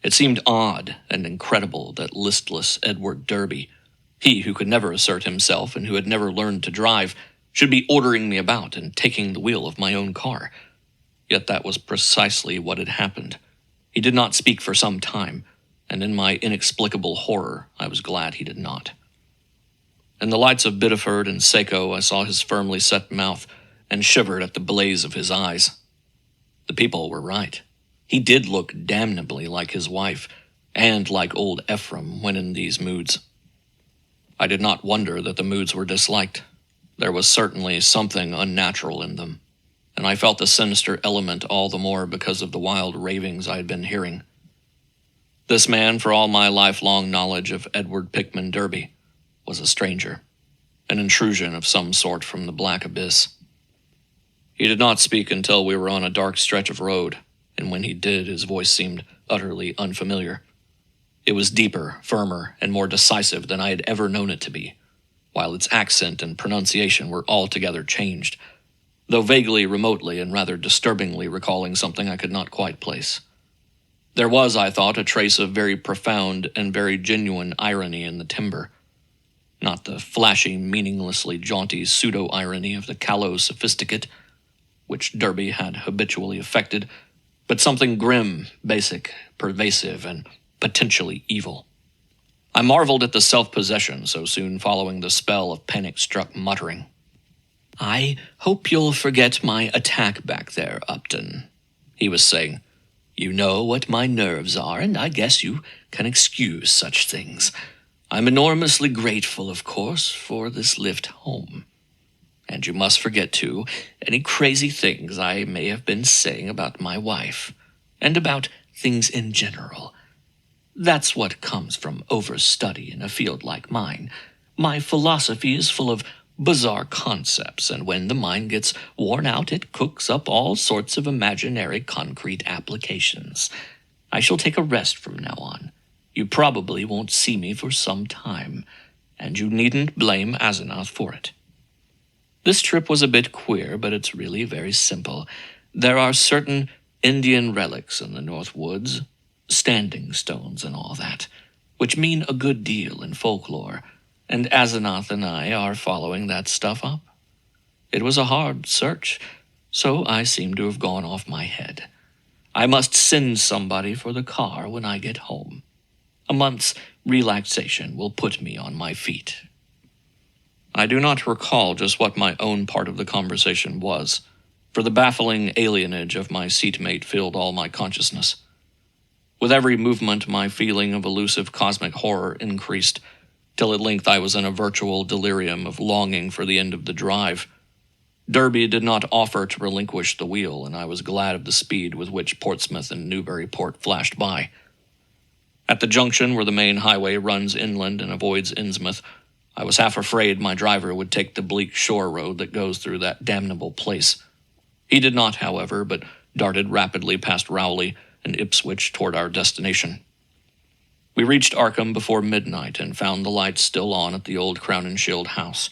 It seemed odd and incredible that listless Edward Derby, he who could never assert himself and who had never learned to drive, should be ordering me about and taking the wheel of my own car. Yet that was precisely what had happened. He did not speak for some time, and in my inexplicable horror, I was glad he did not. In the lights of Biddeford and Seco, I saw his firmly set mouth and shivered at the blaze of his eyes. The people were right. He did look damnably like his wife, and like old Ephraim when in these moods. I did not wonder that the moods were disliked. There was certainly something unnatural in them. and I felt the sinister element all the more because of the wild ravings I had been hearing. This man, for all my lifelong knowledge of Edward Pickman Derby, was a stranger, an intrusion of some sort from the black abyss. He did not speak until we were on a dark stretch of road, and when he did, his voice seemed utterly unfamiliar. It was deeper, firmer, and more decisive than I had ever known it to be, while its accent and pronunciation were altogether changed, though vaguely, remotely, and rather disturbingly recalling something I could not quite place. There was, I thought, a trace of very profound and very genuine irony in the timbre. Not the flashy, meaninglessly jaunty pseudo-irony of the callow sophisticate, which Derby had habitually affected, but something grim, basic, pervasive, and potentially evil. I marveled at the self-possession so soon following the spell of panic-struck muttering. "I hope you'll forget my attack back there, Upton," he was saying. "You know what my nerves are, and I guess you can excuse such things. I'm enormously grateful, of course, for this lift home. And you must forget, too, any crazy things I may have been saying about my wife, and about things in general. That's what comes from overstudy in a field like mine. My philosophy is full of bizarre concepts, and when the mind gets worn out, it cooks up all sorts of imaginary concrete applications. I shall take a rest from now on. You probably won't see me for some time, and you needn't blame Asenath for it. This trip was a bit queer, but it's really very simple. There are certain Indian relics in the North Woods, standing stones and all that, which mean a good deal in folklore, and Asenath and I are following that stuff up. It was a hard search, so I seem to have gone off my head. I must send somebody for the car when I get home. A month's relaxation will put me on my feet." I do not recall just what my own part of the conversation was, for the baffling alienage of my seatmate filled all my consciousness. With every movement, my feeling of elusive cosmic horror increased, till at length I was in a virtual delirium of longing for the end of the drive. Derby did not offer to relinquish the wheel, and I was glad of the speed with which Portsmouth and Newburyport flashed by. At the junction where the main highway runs inland and avoids Innsmouth, I was half afraid my driver would take the bleak shore road that goes through that damnable place. He did not, however, but darted rapidly past Rowley and Ipswich toward our destination. We reached Arkham before midnight and found the lights still on at the old Crown and Shield house.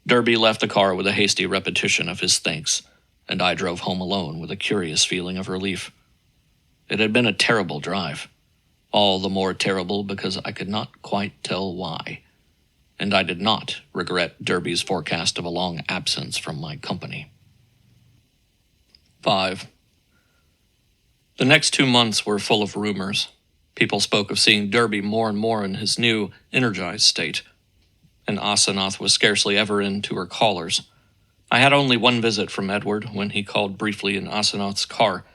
Derby left the car with a hasty repetition of his thanks, and I drove home alone with a curious feeling of relief. It had been a terrible drive, all the more terrible because I could not quite tell why, and I did not regret Derby's forecast of a long absence from my company. 5. The next 2 months were full of rumors. People spoke of seeing Derby more and more in his new, energized state, and Asenath was scarcely ever in to her callers. I had only one visit from Edward when he called briefly in Asenath's car,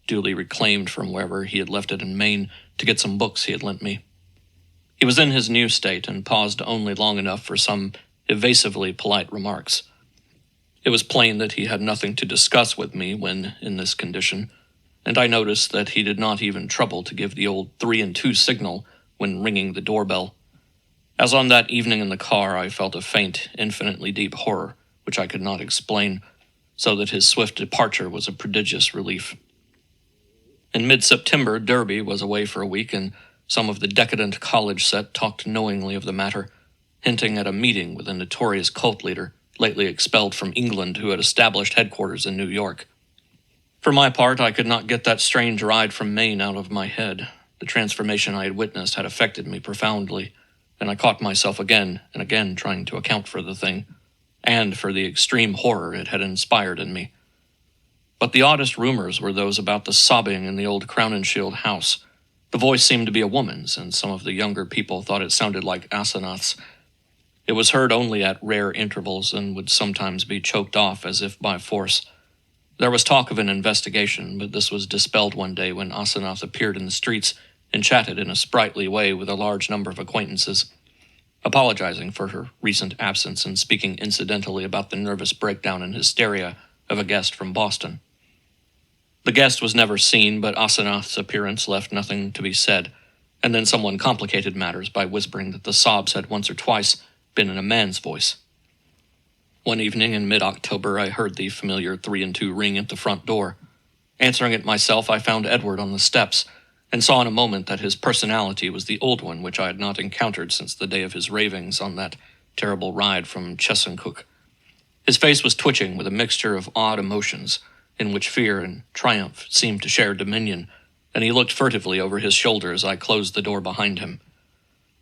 duly reclaimed from wherever he had left it in Maine, to get some books he had lent me. He was in his new state and paused only long enough for some evasively polite remarks. It was plain that he had nothing to discuss with me when in this condition, and I noticed that he did not even trouble to give the old 3 and 2 signal when ringing the doorbell. As on that evening in the car, I felt a faint, infinitely deep horror, which I could not explain, so that his swift departure was a prodigious relief. In mid-September, Derby was away for a week, and some of the decadent college set talked knowingly of the matter, hinting at a meeting with a notorious cult leader, lately expelled from England, who had established headquarters in New York. For my part, I could not get that strange ride from Maine out of my head. The transformation I had witnessed had affected me profoundly, and I caught myself again and again trying to account for the thing, and for the extreme horror it had inspired in me. But the oddest rumors were those about the sobbing in the old Crown and Shield house. The voice seemed to be a woman's, and some of the younger people thought it sounded like Asenath's. It was heard only at rare intervals and would sometimes be choked off as if by force. There was talk of an investigation, but this was dispelled one day when Asenath appeared in the streets and chatted in a sprightly way with a large number of acquaintances, apologizing for her recent absence and speaking incidentally about the nervous breakdown and hysteria of a guest from Boston. The guest was never seen, but Asenath's appearance left nothing to be said, and then someone complicated matters by whispering that the sobs had once or twice been in a man's voice. One evening in mid-October, I heard the familiar 3 and 2 ring at the front door. Answering it myself, I found Edward on the steps, and saw in a moment that his personality was the old one which I had not encountered since the day of his ravings on that terrible ride from Chesuncook. His face was twitching with a mixture of odd emotions, in which fear and triumph seemed to share dominion, and he looked furtively over his shoulder as I closed the door behind him.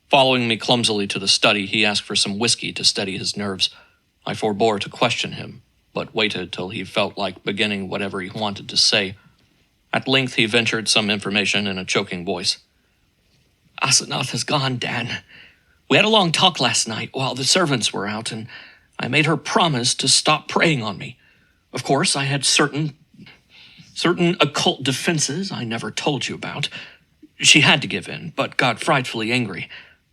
Following me clumsily to the study, he asked for some whiskey to steady his nerves. I forbore to question him, but waited till he felt like beginning whatever he wanted to say. At length he ventured some information in a choking voice. "Asenath has gone, Dan. We had a long talk last night while the servants were out, and I made her promise to stop preying on me. Of course, I had certain occult defenses I never told you about. She had to give in, but got frightfully angry.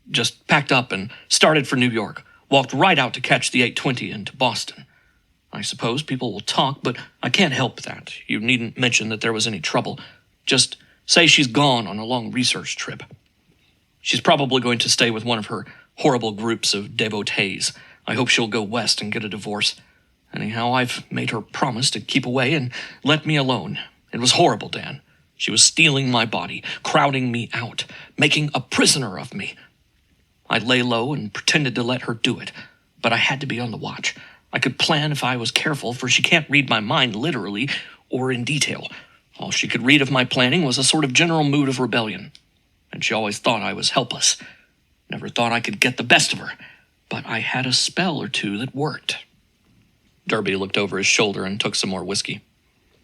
Just packed up and started for New York. Walked right out to catch the 8:20 into Boston. I suppose people will talk, but I can't help that. You needn't mention that there was any trouble. Just say she's gone on a long research trip. She's probably going to stay with one of her horrible groups of devotees. I hope she'll go west and get a divorce. Anyhow, I've made her promise to keep away and let me alone. It was horrible, Dan. She was stealing my body, crowding me out, making a prisoner of me. I lay low and pretended to let her do it, but I had to be on the watch. I could plan if I was careful, for she can't read my mind literally or in detail. All she could read of my planning was a sort of general mood of rebellion, and she always thought I was helpless. Never thought I could get the best of her, but I had a spell or two that worked." Derby looked over his shoulder and took some more whiskey.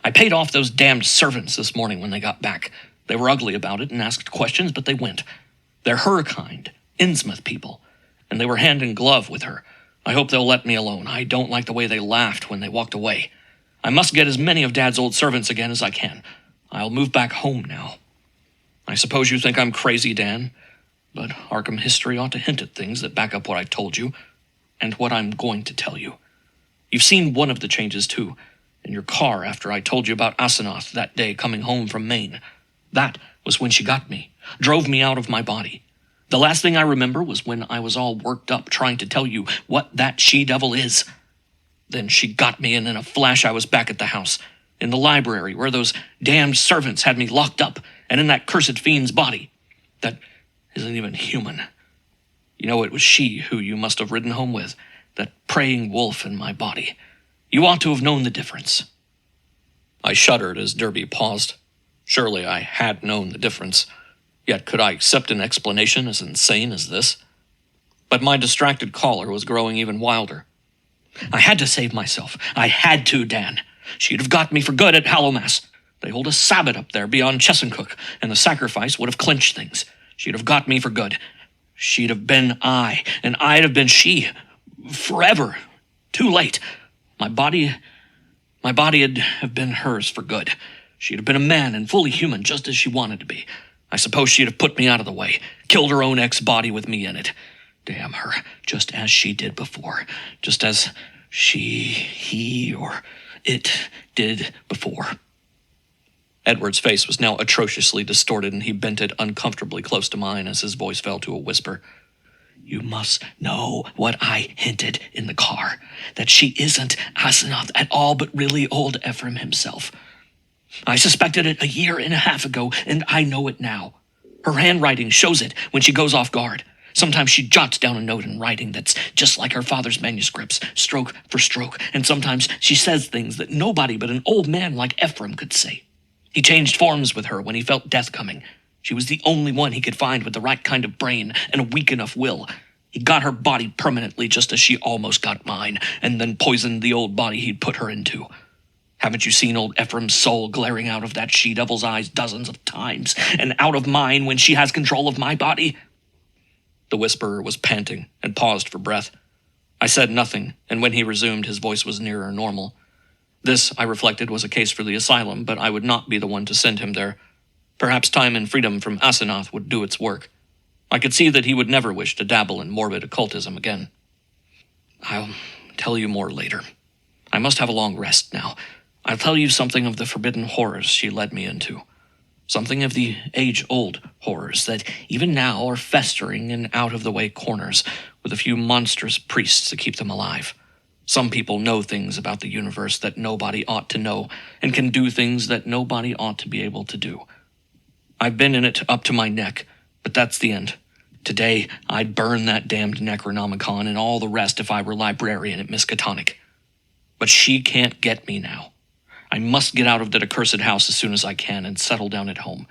"I paid off those damned servants this morning when they got back. They were ugly about it and asked questions, but they went. They're her kind, Innsmouth people, and they were hand in glove with her. I hope they'll let me alone. I don't like the way they laughed when they walked away. I must get as many of Dad's old servants again as I can. I'll move back home now. I suppose you think I'm crazy, Dan, but Arkham history ought to hint at things that back up what I told you, and what I'm going to tell you. You've seen one of the changes, too, in your car after I told you about Asenath that day coming home from Maine. That was when she got me, drove me out of my body. The last thing I remember was when I was all worked up trying to tell you what that she-devil is. Then she got me, and in a flash I was back at the house, in the library where those damned servants had me locked up, and in that cursed fiend's body. That isn't even human. You know, it was she who you must have ridden home with, that praying wolf in my body. You ought to have known the difference." I shuddered as Derby paused. Surely I had known the difference. Yet could I accept an explanation as insane as this? But my distracted caller was growing even wilder. "I had to save myself. I had to, Dan. She'd have got me for good at Hallowmass. They hold a Sabbath up there beyond Chesuncook, and the sacrifice would have clinched things. She'd have got me for good. She'd have been I, and I'd have been she. Forever. Too late. My body'd have been hers for good. She'd have been a man and fully human, just as she wanted to be. I suppose she'd have put me out of the way, killed her own ex-body with me in it. Damn her, just as she did before, just as he, or it did before." Edward's face was now atrociously distorted, and he bent it uncomfortably close to mine as his voice fell to a whisper. "You must know what I hinted in the car, that she isn't Asenath at all, but really old Ephraim himself. I suspected it 1.5 years ago, and I know it now. Her handwriting shows it when she goes off guard. Sometimes she jots down a note in writing that's just like her father's manuscripts, stroke for stroke, and sometimes she says things that nobody but an old man like Ephraim could say. He changed forms with her when he felt death coming. She was the only one he could find with the right kind of brain and a weak enough will. He got her body permanently just as she almost got mine, and then poisoned the old body he'd put her into. Haven't you seen old Ephraim's soul glaring out of that she-devil's eyes dozens of times, and out of mine when she has control of my body?" The whisperer was panting and paused for breath. I said nothing, and when he resumed, his voice was nearer normal. This, I reflected, was a case for the asylum, but I would not be the one to send him there. Perhaps time and freedom from Asenath would do its work. I could see that he would never wish to dabble in morbid occultism again. "I'll tell you more later. I must have a long rest now. I'll tell you something of the forbidden horrors she led me into. Something of the age-old horrors that even now are festering in out-of-the-way corners with a few monstrous priests to keep them alive. Some people know things about the universe that nobody ought to know, and can do things that nobody ought to be able to do. I've been in it up to my neck, but that's the end. Today, I'd burn that damned Necronomicon and all the rest if I were librarian at Miskatonic. But she can't get me now. I must get out of that accursed house as soon as I can and settle down at home.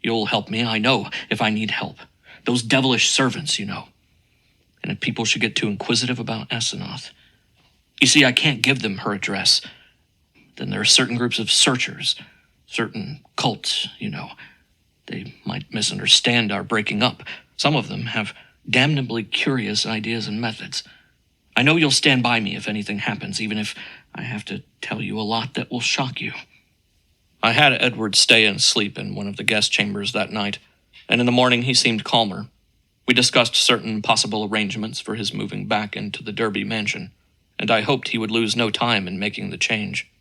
You'll help me, I know, if I need help. Those devilish servants, you know. And if people should get too inquisitive about Asenath. You see, I can't give them her address. Then there are certain groups of searchers, certain cults, you know. They might misunderstand our breaking up. Some of them have damnably curious ideas and methods. I know you'll stand by me if anything happens, even if I have to tell you a lot that will shock you. I had Edward stay and sleep in one of the guest chambers that night, and in the morning he seemed calmer. We discussed certain possible arrangements for his moving back into the Derby mansion, and I hoped he would lose no time in making the change.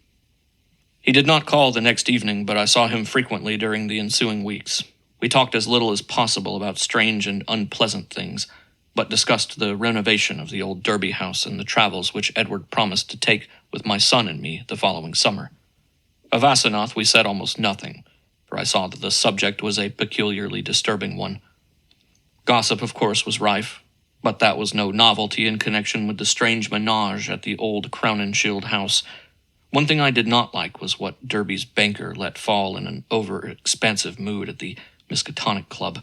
He did not call the next evening, but I saw him frequently during the ensuing weeks. We talked as little as possible about strange and unpleasant things, but discussed the renovation of the old Derby house and the travels which Edward promised to take with my son and me the following summer. Of Asenath we said almost nothing, for I saw that the subject was a peculiarly disturbing one. Gossip, of course, was rife, but that was no novelty in connection with the strange menage at the old Crown and Shield house. One thing I did not like was what Derby's banker let fall in an over-expansive mood at the Miskatonic Club,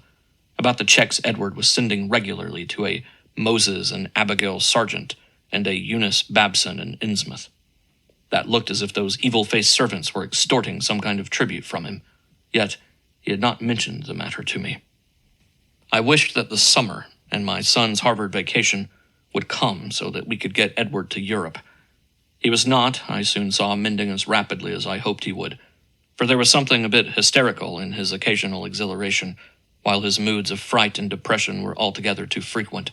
about the checks Edward was sending regularly to a Moses and Abigail Sargent and a Eunice Babson in Innsmouth. That looked as if those evil-faced servants were extorting some kind of tribute from him, yet he had not mentioned the matter to me. I wished that the summer and my son's Harvard vacation would come so that we could get Edward to Europe. He was not, I soon saw, mending as rapidly as I hoped he would, for there was something a bit hysterical in his occasional exhilaration, while his moods of fright and depression were altogether too frequent.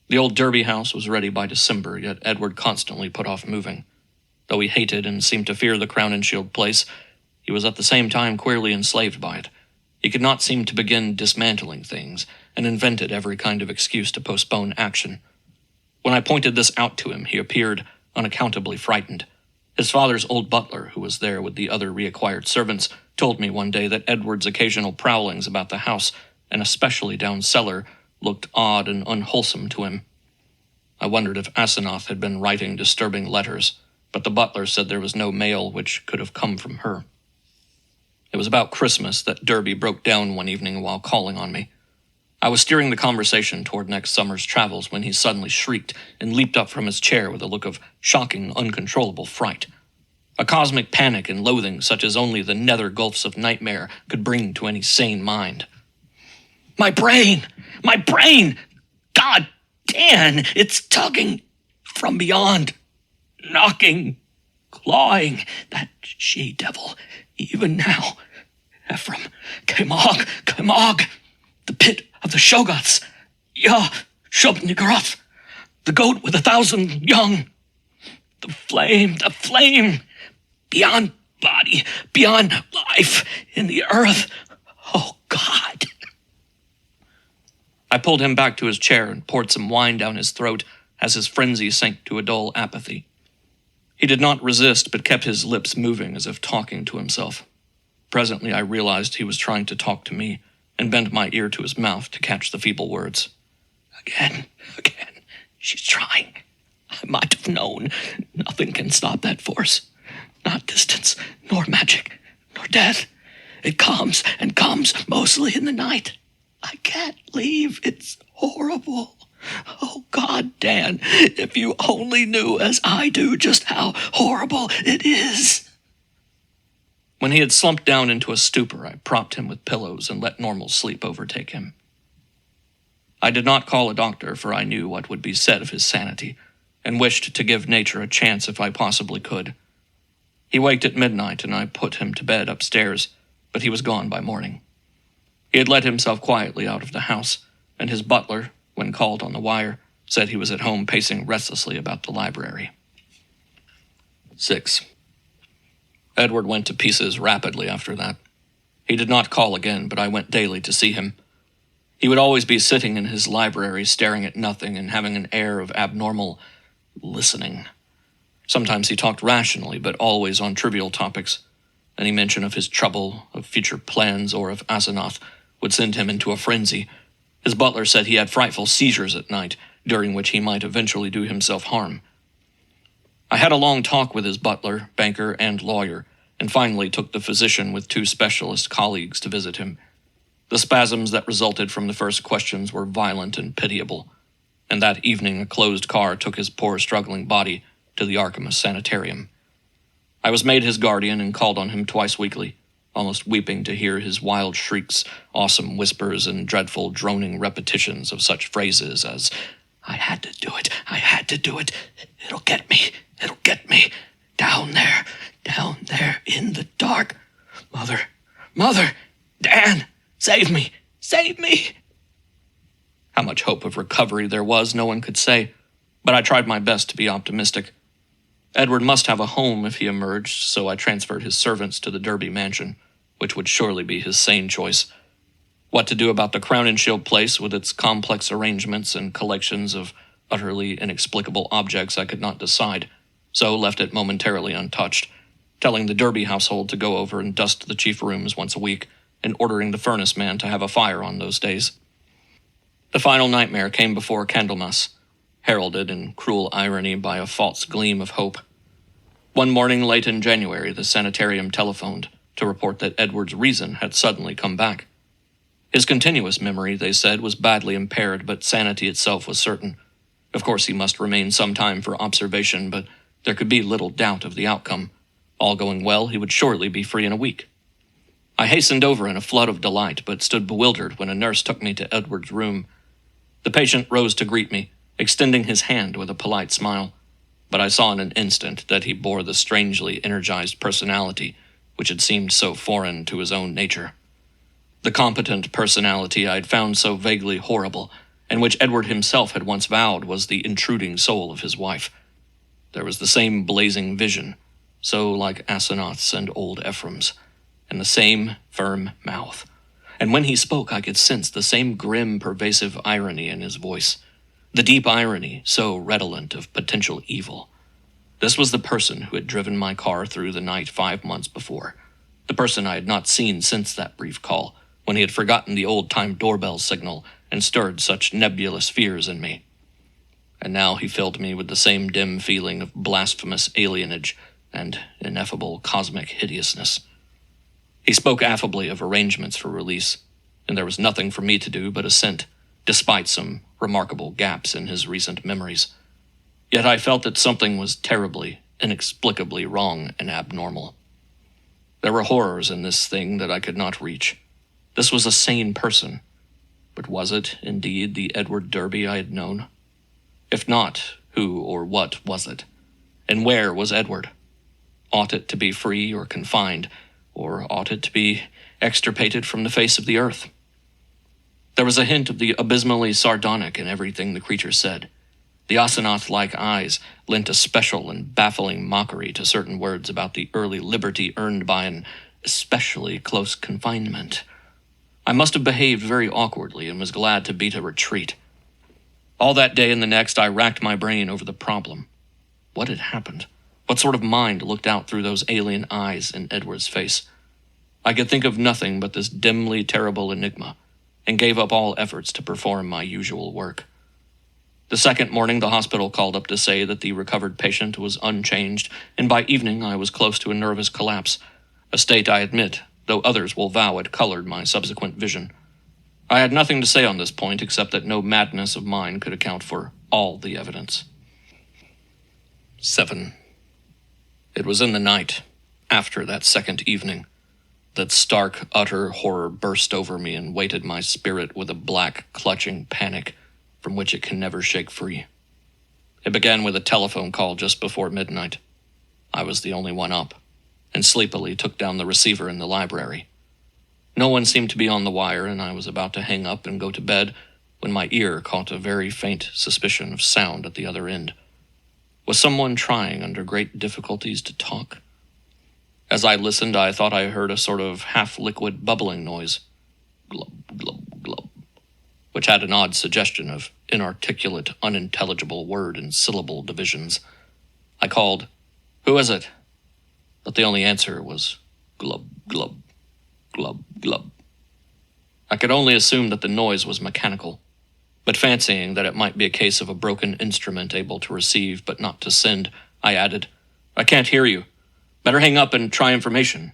The old Derby house was ready by December, yet Edward constantly put off moving. Though he hated and seemed to fear the Crown and Shield place, he was at the same time queerly enslaved by it. He could not seem to begin dismantling things, and invented every kind of excuse to postpone action. When I pointed this out to him, he appeared unaccountably frightened. His father's old butler, who was there with the other reacquired servants, told me one day that Edward's occasional prowlings about the house, and especially down cellar, looked odd and unwholesome to him. I wondered if Asenath had been writing disturbing letters, but the butler said there was no mail which could have come from her. It was about Christmas that Derby broke down one evening while calling on me. I was steering the conversation toward next summer's travels when he suddenly shrieked and leaped up from his chair with a look of shocking, uncontrollable fright. A cosmic panic and loathing such as only the nether gulfs of nightmare could bring to any sane mind. My brain! My brain! God, Dan, it's tugging from beyond, knocking, clawing, that she-devil, even now. Ephraim, Kemog, the pit of the Shogoths, Yah, Shub-Niggurath, the goat with 1,000 young, the flame, beyond body, beyond life, in the earth. Oh, God. I pulled him back to his chair and poured some wine down his throat as his frenzy sank to a dull apathy. He did not resist, but kept his lips moving as if talking to himself. Presently I realized he was trying to talk to me, and bent my ear to his mouth to catch the feeble words. Again, she's trying. I might have known. Nothing can stop that force. Not distance, nor magic, nor death. It comes and comes mostly in the night. I can't leave. It's horrible. Oh, God, Dan, if you only knew as I do just how horrible it is. When he had slumped down into a stupor, I propped him with pillows and let normal sleep overtake him. I did not call a doctor, for I knew what would be said of his sanity, and wished to give nature a chance if I possibly could. He waked at midnight, and I put him to bed upstairs, but he was gone by morning. He had let himself quietly out of the house, and his butler, when called on the wire, said he was at home pacing restlessly about the library. 6. Edward went to pieces rapidly after that. He did not call again, but I went daily to see him. He would always be sitting in his library, staring at nothing and having an air of abnormal listening. Sometimes he talked rationally, but always on trivial topics. Any mention of his trouble, of future plans, or of Asenath would send him into a frenzy. His butler said he had frightful seizures at night, during which he might eventually do himself harm. I had a long talk with his butler, banker, and lawyer, and finally took the physician with 2 specialist colleagues to visit him. The spasms that resulted from the first questions were violent and pitiable, and that evening a closed car took his poor struggling body to the Archimus Sanitarium. I was made his guardian and called on him twice weekly, almost weeping to hear his wild shrieks, awesome whispers, and dreadful droning repetitions of such phrases as, "I had to do it, I had to do it, it'll get me, down there in the dark, Mother, Dan, save me! How much hope of recovery there was, no one could say, but I tried my best to be optimistic. Edward must have a home if he emerged, so I transferred his servants to the Derby mansion, which would surely be his sane choice. What to do about the Crown and Shield place with its complex arrangements and collections of utterly inexplicable objects I could not decide, so left it momentarily untouched, telling the Derby household to go over and dust the chief rooms once a week, and ordering the furnace man to have a fire on those days. The final nightmare came before Candlemas, heralded in cruel irony by a false gleam of hope. One morning late in January, the sanitarium telephoned to report that Edward's reason had suddenly come back. His continuous memory, they said, was badly impaired, but sanity itself was certain. Of course, he must remain some time for observation, but there could be little doubt of the outcome. All going well, he would surely be free in a week. I hastened over in a flood of delight, but stood bewildered when a nurse took me to Edward's room. The patient rose to greet me, extending his hand with a polite smile, but I saw in an instant that he bore the strangely energized personality which had seemed so foreign to his own nature. The competent personality I had found so vaguely horrible, and which Edward himself had once vowed was the intruding soul of his wife. There was the same blazing vision, so like Asenath's and old Ephraim's, and the same firm mouth. And when he spoke, I could sense the same grim, pervasive irony in his voice, the deep irony so redolent of potential evil. This was the person who had driven my car through the night 5 months before, the person I had not seen since that brief call, when he had forgotten the old-time doorbell signal and stirred such nebulous fears in me. And now he filled me with the same dim feeling of blasphemous alienage and ineffable cosmic hideousness. He spoke affably of arrangements for release, and there was nothing for me to do but assent, despite some remarkable gaps in his recent memories. Yet I felt that something was terribly, inexplicably wrong and abnormal. There were horrors in this thing that I could not reach. This was a sane person, but was it, indeed, the Edward Derby I had known? If not, who or what was it? And where was Edward? Ought it to be free or confined, or ought it to be extirpated from the face of the earth? There was a hint of the abysmally sardonic in everything the creature said. The Asenath-like eyes lent a special and baffling mockery to certain words about the early liberty earned by an especially close confinement. I must have behaved very awkwardly and was glad to beat a retreat. All that day and the next, I racked my brain over the problem. What had happened? What sort of mind looked out through those alien eyes in Edward's face? I could think of nothing but this dimly terrible enigma, and gave up all efforts to perform my usual work. The second morning, the hospital called up to say that the recovered patient was unchanged, and by evening I was close to a nervous collapse, a state I admit, though others will vow it colored my subsequent vision. I had nothing to say on this point except that no madness of mine could account for all the evidence. 7. It was in the night, after that second evening, that stark, utter horror burst over me and weighted my spirit with a black, clutching panic from which it can never shake free. It began with a telephone call just before midnight. I was the only one up, and sleepily took down the receiver in the library. No one seemed to be on the wire, and I was about to hang up and go to bed when my ear caught a very faint suspicion of sound at the other end. Was someone trying under great difficulties to talk? As I listened, I thought I heard a sort of half-liquid bubbling noise. Glub, glub, glub. Which had an odd suggestion of inarticulate, unintelligible word and syllable divisions. I called, "Who is it?" But the only answer was glub, glub, glub, glub. I could only assume that the noise was mechanical, but fancying that it might be a case of a broken instrument able to receive but not to send, I added, "I can't hear you. Better hang up and try information."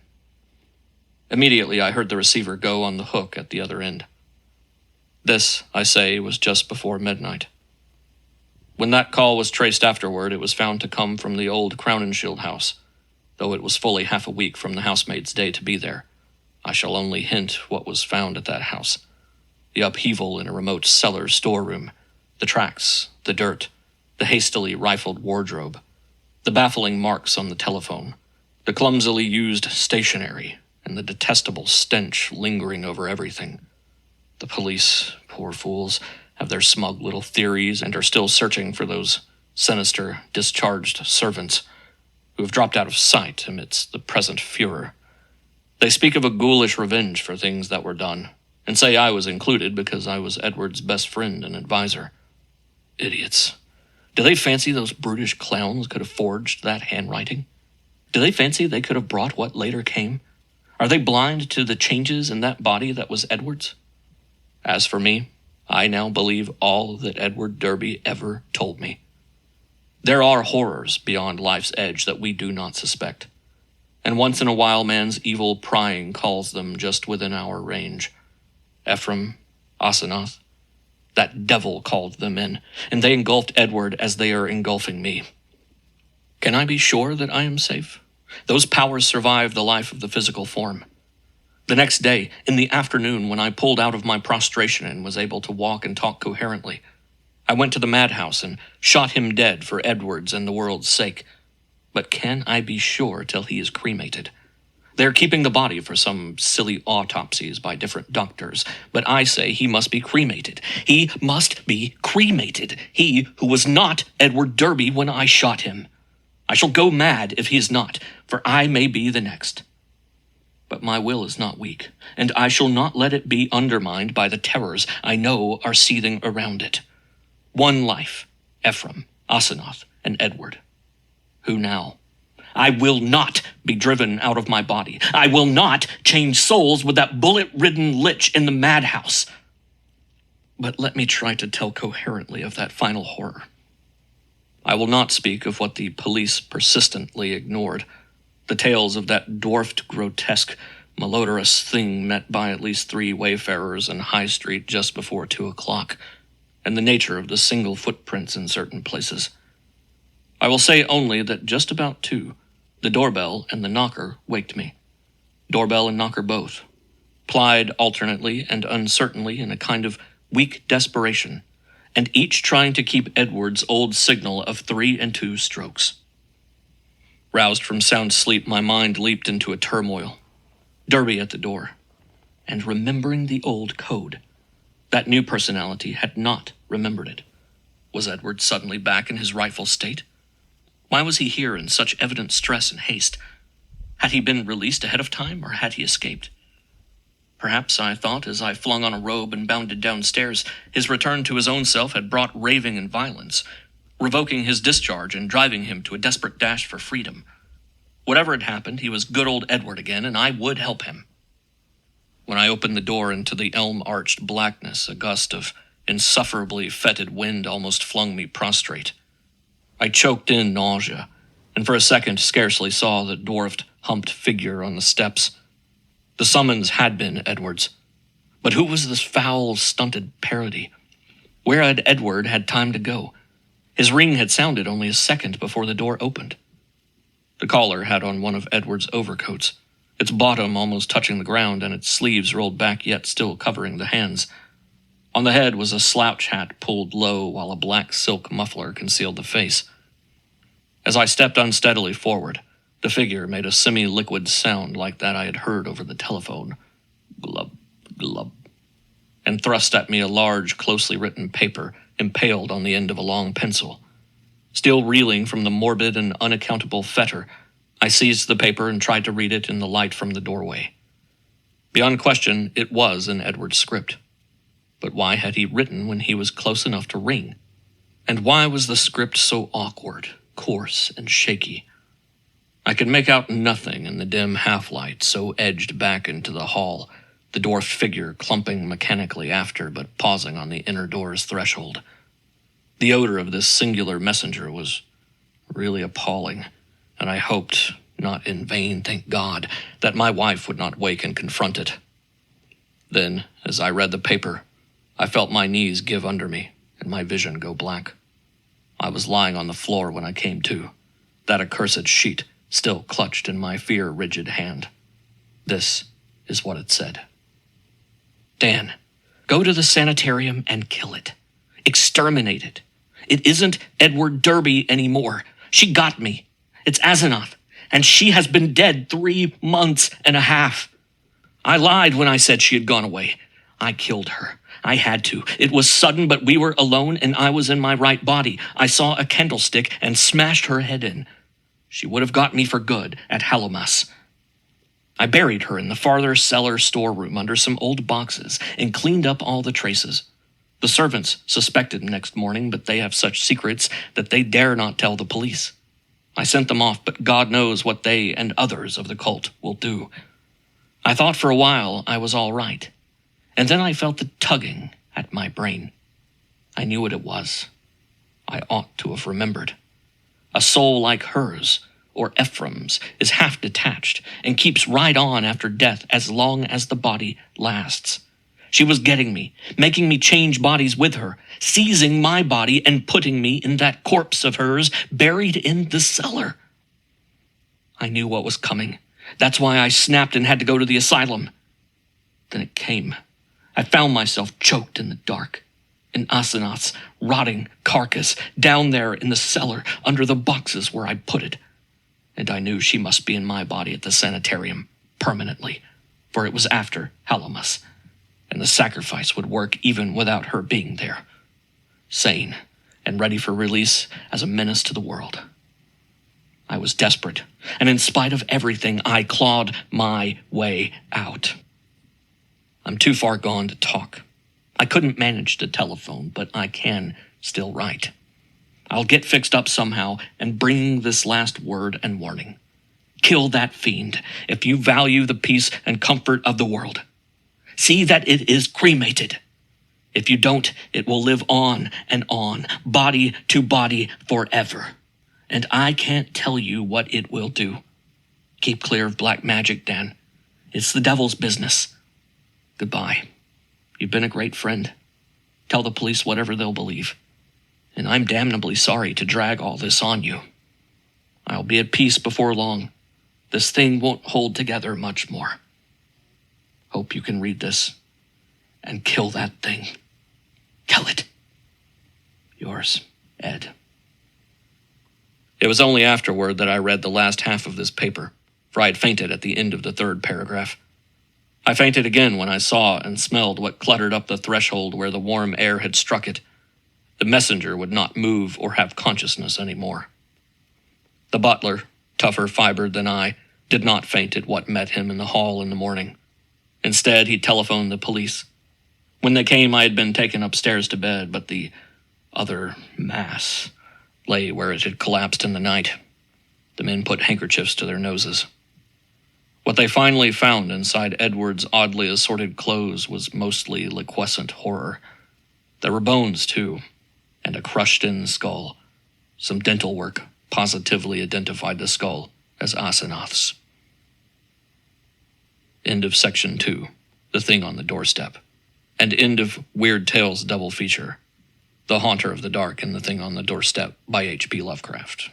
Immediately I heard the receiver go on the hook at the other end. This, I say, was just before midnight. When that call was traced afterward, it was found to come from the old Crowninshield house, though it was fully half a week from the housemaid's day to be there. I shall only hint what was found at that house. The upheaval in a remote cellar storeroom, the tracks, the dirt, the hastily rifled wardrobe, the baffling marks on the telephone, the clumsily used stationery, and the detestable stench lingering over everything. The police, poor fools, have their smug little theories and are still searching for those sinister, discharged servants who have dropped out of sight amidst the present furor. They speak of a ghoulish revenge for things that were done, and say I was included because I was Edward's best friend and advisor. Idiots. Do they fancy those brutish clowns could have forged that handwriting? Do they fancy they could have brought what later came? Are they blind to the changes in that body that was Edward's? As for me, I now believe all that Edward Derby ever told me. There are horrors beyond life's edge that we do not suspect, and once in a while man's evil prying calls them just within our range. Ephraim, Asenath, that devil called them in, and they engulfed Edward as they are engulfing me. Can I be sure that I am safe? Those powers survive the life of the physical form. The next day, in the afternoon, when I pulled out of my prostration and was able to walk and talk coherently, I went to the madhouse and shot him dead for Edward's and the world's sake. But can I be sure till he is cremated? They're keeping the body for some silly autopsies by different doctors, but I say he must be cremated. He must be cremated. He who was not Edward Derby when I shot him. I shall go mad if he is not, for I may be the next. But my will is not weak, and I shall not let it be undermined by the terrors I know are seething around it. One life, Ephraim, Asenath, and Edward. Who now? I will not be driven out of my body. I will not change souls with that bullet-ridden lich in the madhouse. But let me try to tell coherently of that final horror. I will not speak of what the police persistently ignored, the tales of that dwarfed, grotesque, malodorous thing met by at least 3 wayfarers in High Street just before 2 o'clock, and the nature of the single footprints in certain places. I will say only that just about 2, the doorbell and the knocker waked me. Doorbell and knocker both, plied alternately and uncertainly in a kind of weak desperation, and each trying to keep Edward's old signal of 3 and 2 strokes. Roused from sound sleep, my mind leaped into a turmoil. Derby at the door, and remembering the old code. That new personality had not remembered it. Was Edward suddenly back in his rightful state? Why was he here in such evident stress and haste? Had he been released ahead of time, or had he escaped? Perhaps, I thought, as I flung on a robe and bounded downstairs, his return to his own self had brought raving and violence, revoking his discharge and driving him to a desperate dash for freedom. Whatever had happened, he was good old Edward again, and I would help him. When I opened the door into the elm-arched blackness, a gust of insufferably fetid wind almost flung me prostrate. I choked in nausea, and for a second scarcely saw the dwarfed, humped figure on the steps. The summons had been Edward's. But who was this foul, stunted parody? Where had Edward had time to go? His ring had sounded only a second before the door opened. The caller had on one of Edward's overcoats, its bottom almost touching the ground and its sleeves rolled back yet still covering the hands. On the head was a slouch hat pulled low while a black silk muffler concealed the face. As I stepped unsteadily forward, the figure made a semi-liquid sound like that I had heard over the telephone. Glub, glub. And thrust at me a large, closely written paper impaled on the end of a long pencil. Still reeling from the morbid and unaccountable fetor, I seized the paper and tried to read it in the light from the doorway. Beyond question, it was in Edward's script. But why had he written when he was close enough to ring? And why was the script so awkward, coarse, and shaky? I could make out nothing in the dim half-light so edged back into the hall, the dwarfed figure clumping mechanically after but pausing on the inner door's threshold. The odor of this singular messenger was really appalling, and I hoped, not in vain, thank God, that my wife would not wake and confront it. Then, as I read the paper, I felt my knees give under me and my vision go black. I was lying on the floor when I came to, that accursed sheet still clutched in my fear-rigid hand. This is what it said. Dan, go to the sanitarium and kill it. Exterminate it. It isn't Edward Derby anymore. She got me. It's Asenath, and she has been dead 3 months and a half. I lied when I said she had gone away. I killed her. I had to. It was sudden, but we were alone, and I was in my right body. I saw a candlestick and smashed her head in. She would have got me for good at Hallowmas. I buried her in the farther cellar storeroom under some old boxes and cleaned up all the traces. The servants suspected next morning, but they have such secrets that they dare not tell the police. I sent them off, but God knows what they and others of the cult will do. I thought for a while I was all right, and then I felt the tugging at my brain. I knew what it was. I ought to have remembered. A soul like hers, or Ephraim's, is half detached and keeps right on after death as long as the body lasts. She was getting me, making me change bodies with her, seizing my body and putting me in that corpse of hers buried in the cellar. I knew what was coming. That's why I snapped and had to go to the asylum. Then it came. I found myself choked in the dark, in Asenath's rotting carcass, down there in the cellar under the boxes where I put it. And I knew she must be in my body at the sanitarium, permanently, for it was after Hallowmas, and the sacrifice would work even without her being there, sane and ready for release as a menace to the world. I was desperate, and in spite of everything, I clawed my way out. I'm too far gone to talk. I couldn't manage the telephone, but I can still write. I'll get fixed up somehow and bring this last word and warning. Kill that fiend if you value the peace and comfort of the world. See that it is cremated. If you don't, it will live on and on, body to body forever. And I can't tell you what it will do. Keep clear of black magic, Dan. It's the devil's business. Goodbye. You've been a great friend. Tell the police whatever they'll believe. And I'm damnably sorry to drag all this on you. I'll be at peace before long. This thing won't hold together much more. Hope you can read this and kill that thing. Kill it. Yours, Ed. It was only afterward that I read the last half of this paper, for I had fainted at the end of the 3rd paragraph. I fainted again when I saw and smelled what cluttered up the threshold where the warm air had struck it. The messenger would not move or have consciousness anymore. The butler, tougher fibered than I, did not faint at what met him in the hall in the morning. Instead, he telephoned the police. When they came, I had been taken upstairs to bed, but the other mass lay where it had collapsed in the night. The men put handkerchiefs to their noses. What they finally found inside Edward's oddly assorted clothes was mostly liquescent horror. There were bones, too, and a crushed-in skull. Some dental work positively identified the skull as Asenath's. End of Section 2, The Thing on the Doorstep, and end of Weird Tales double feature, The Haunter of the Dark and the Thing on the Doorstep by H.P. Lovecraft.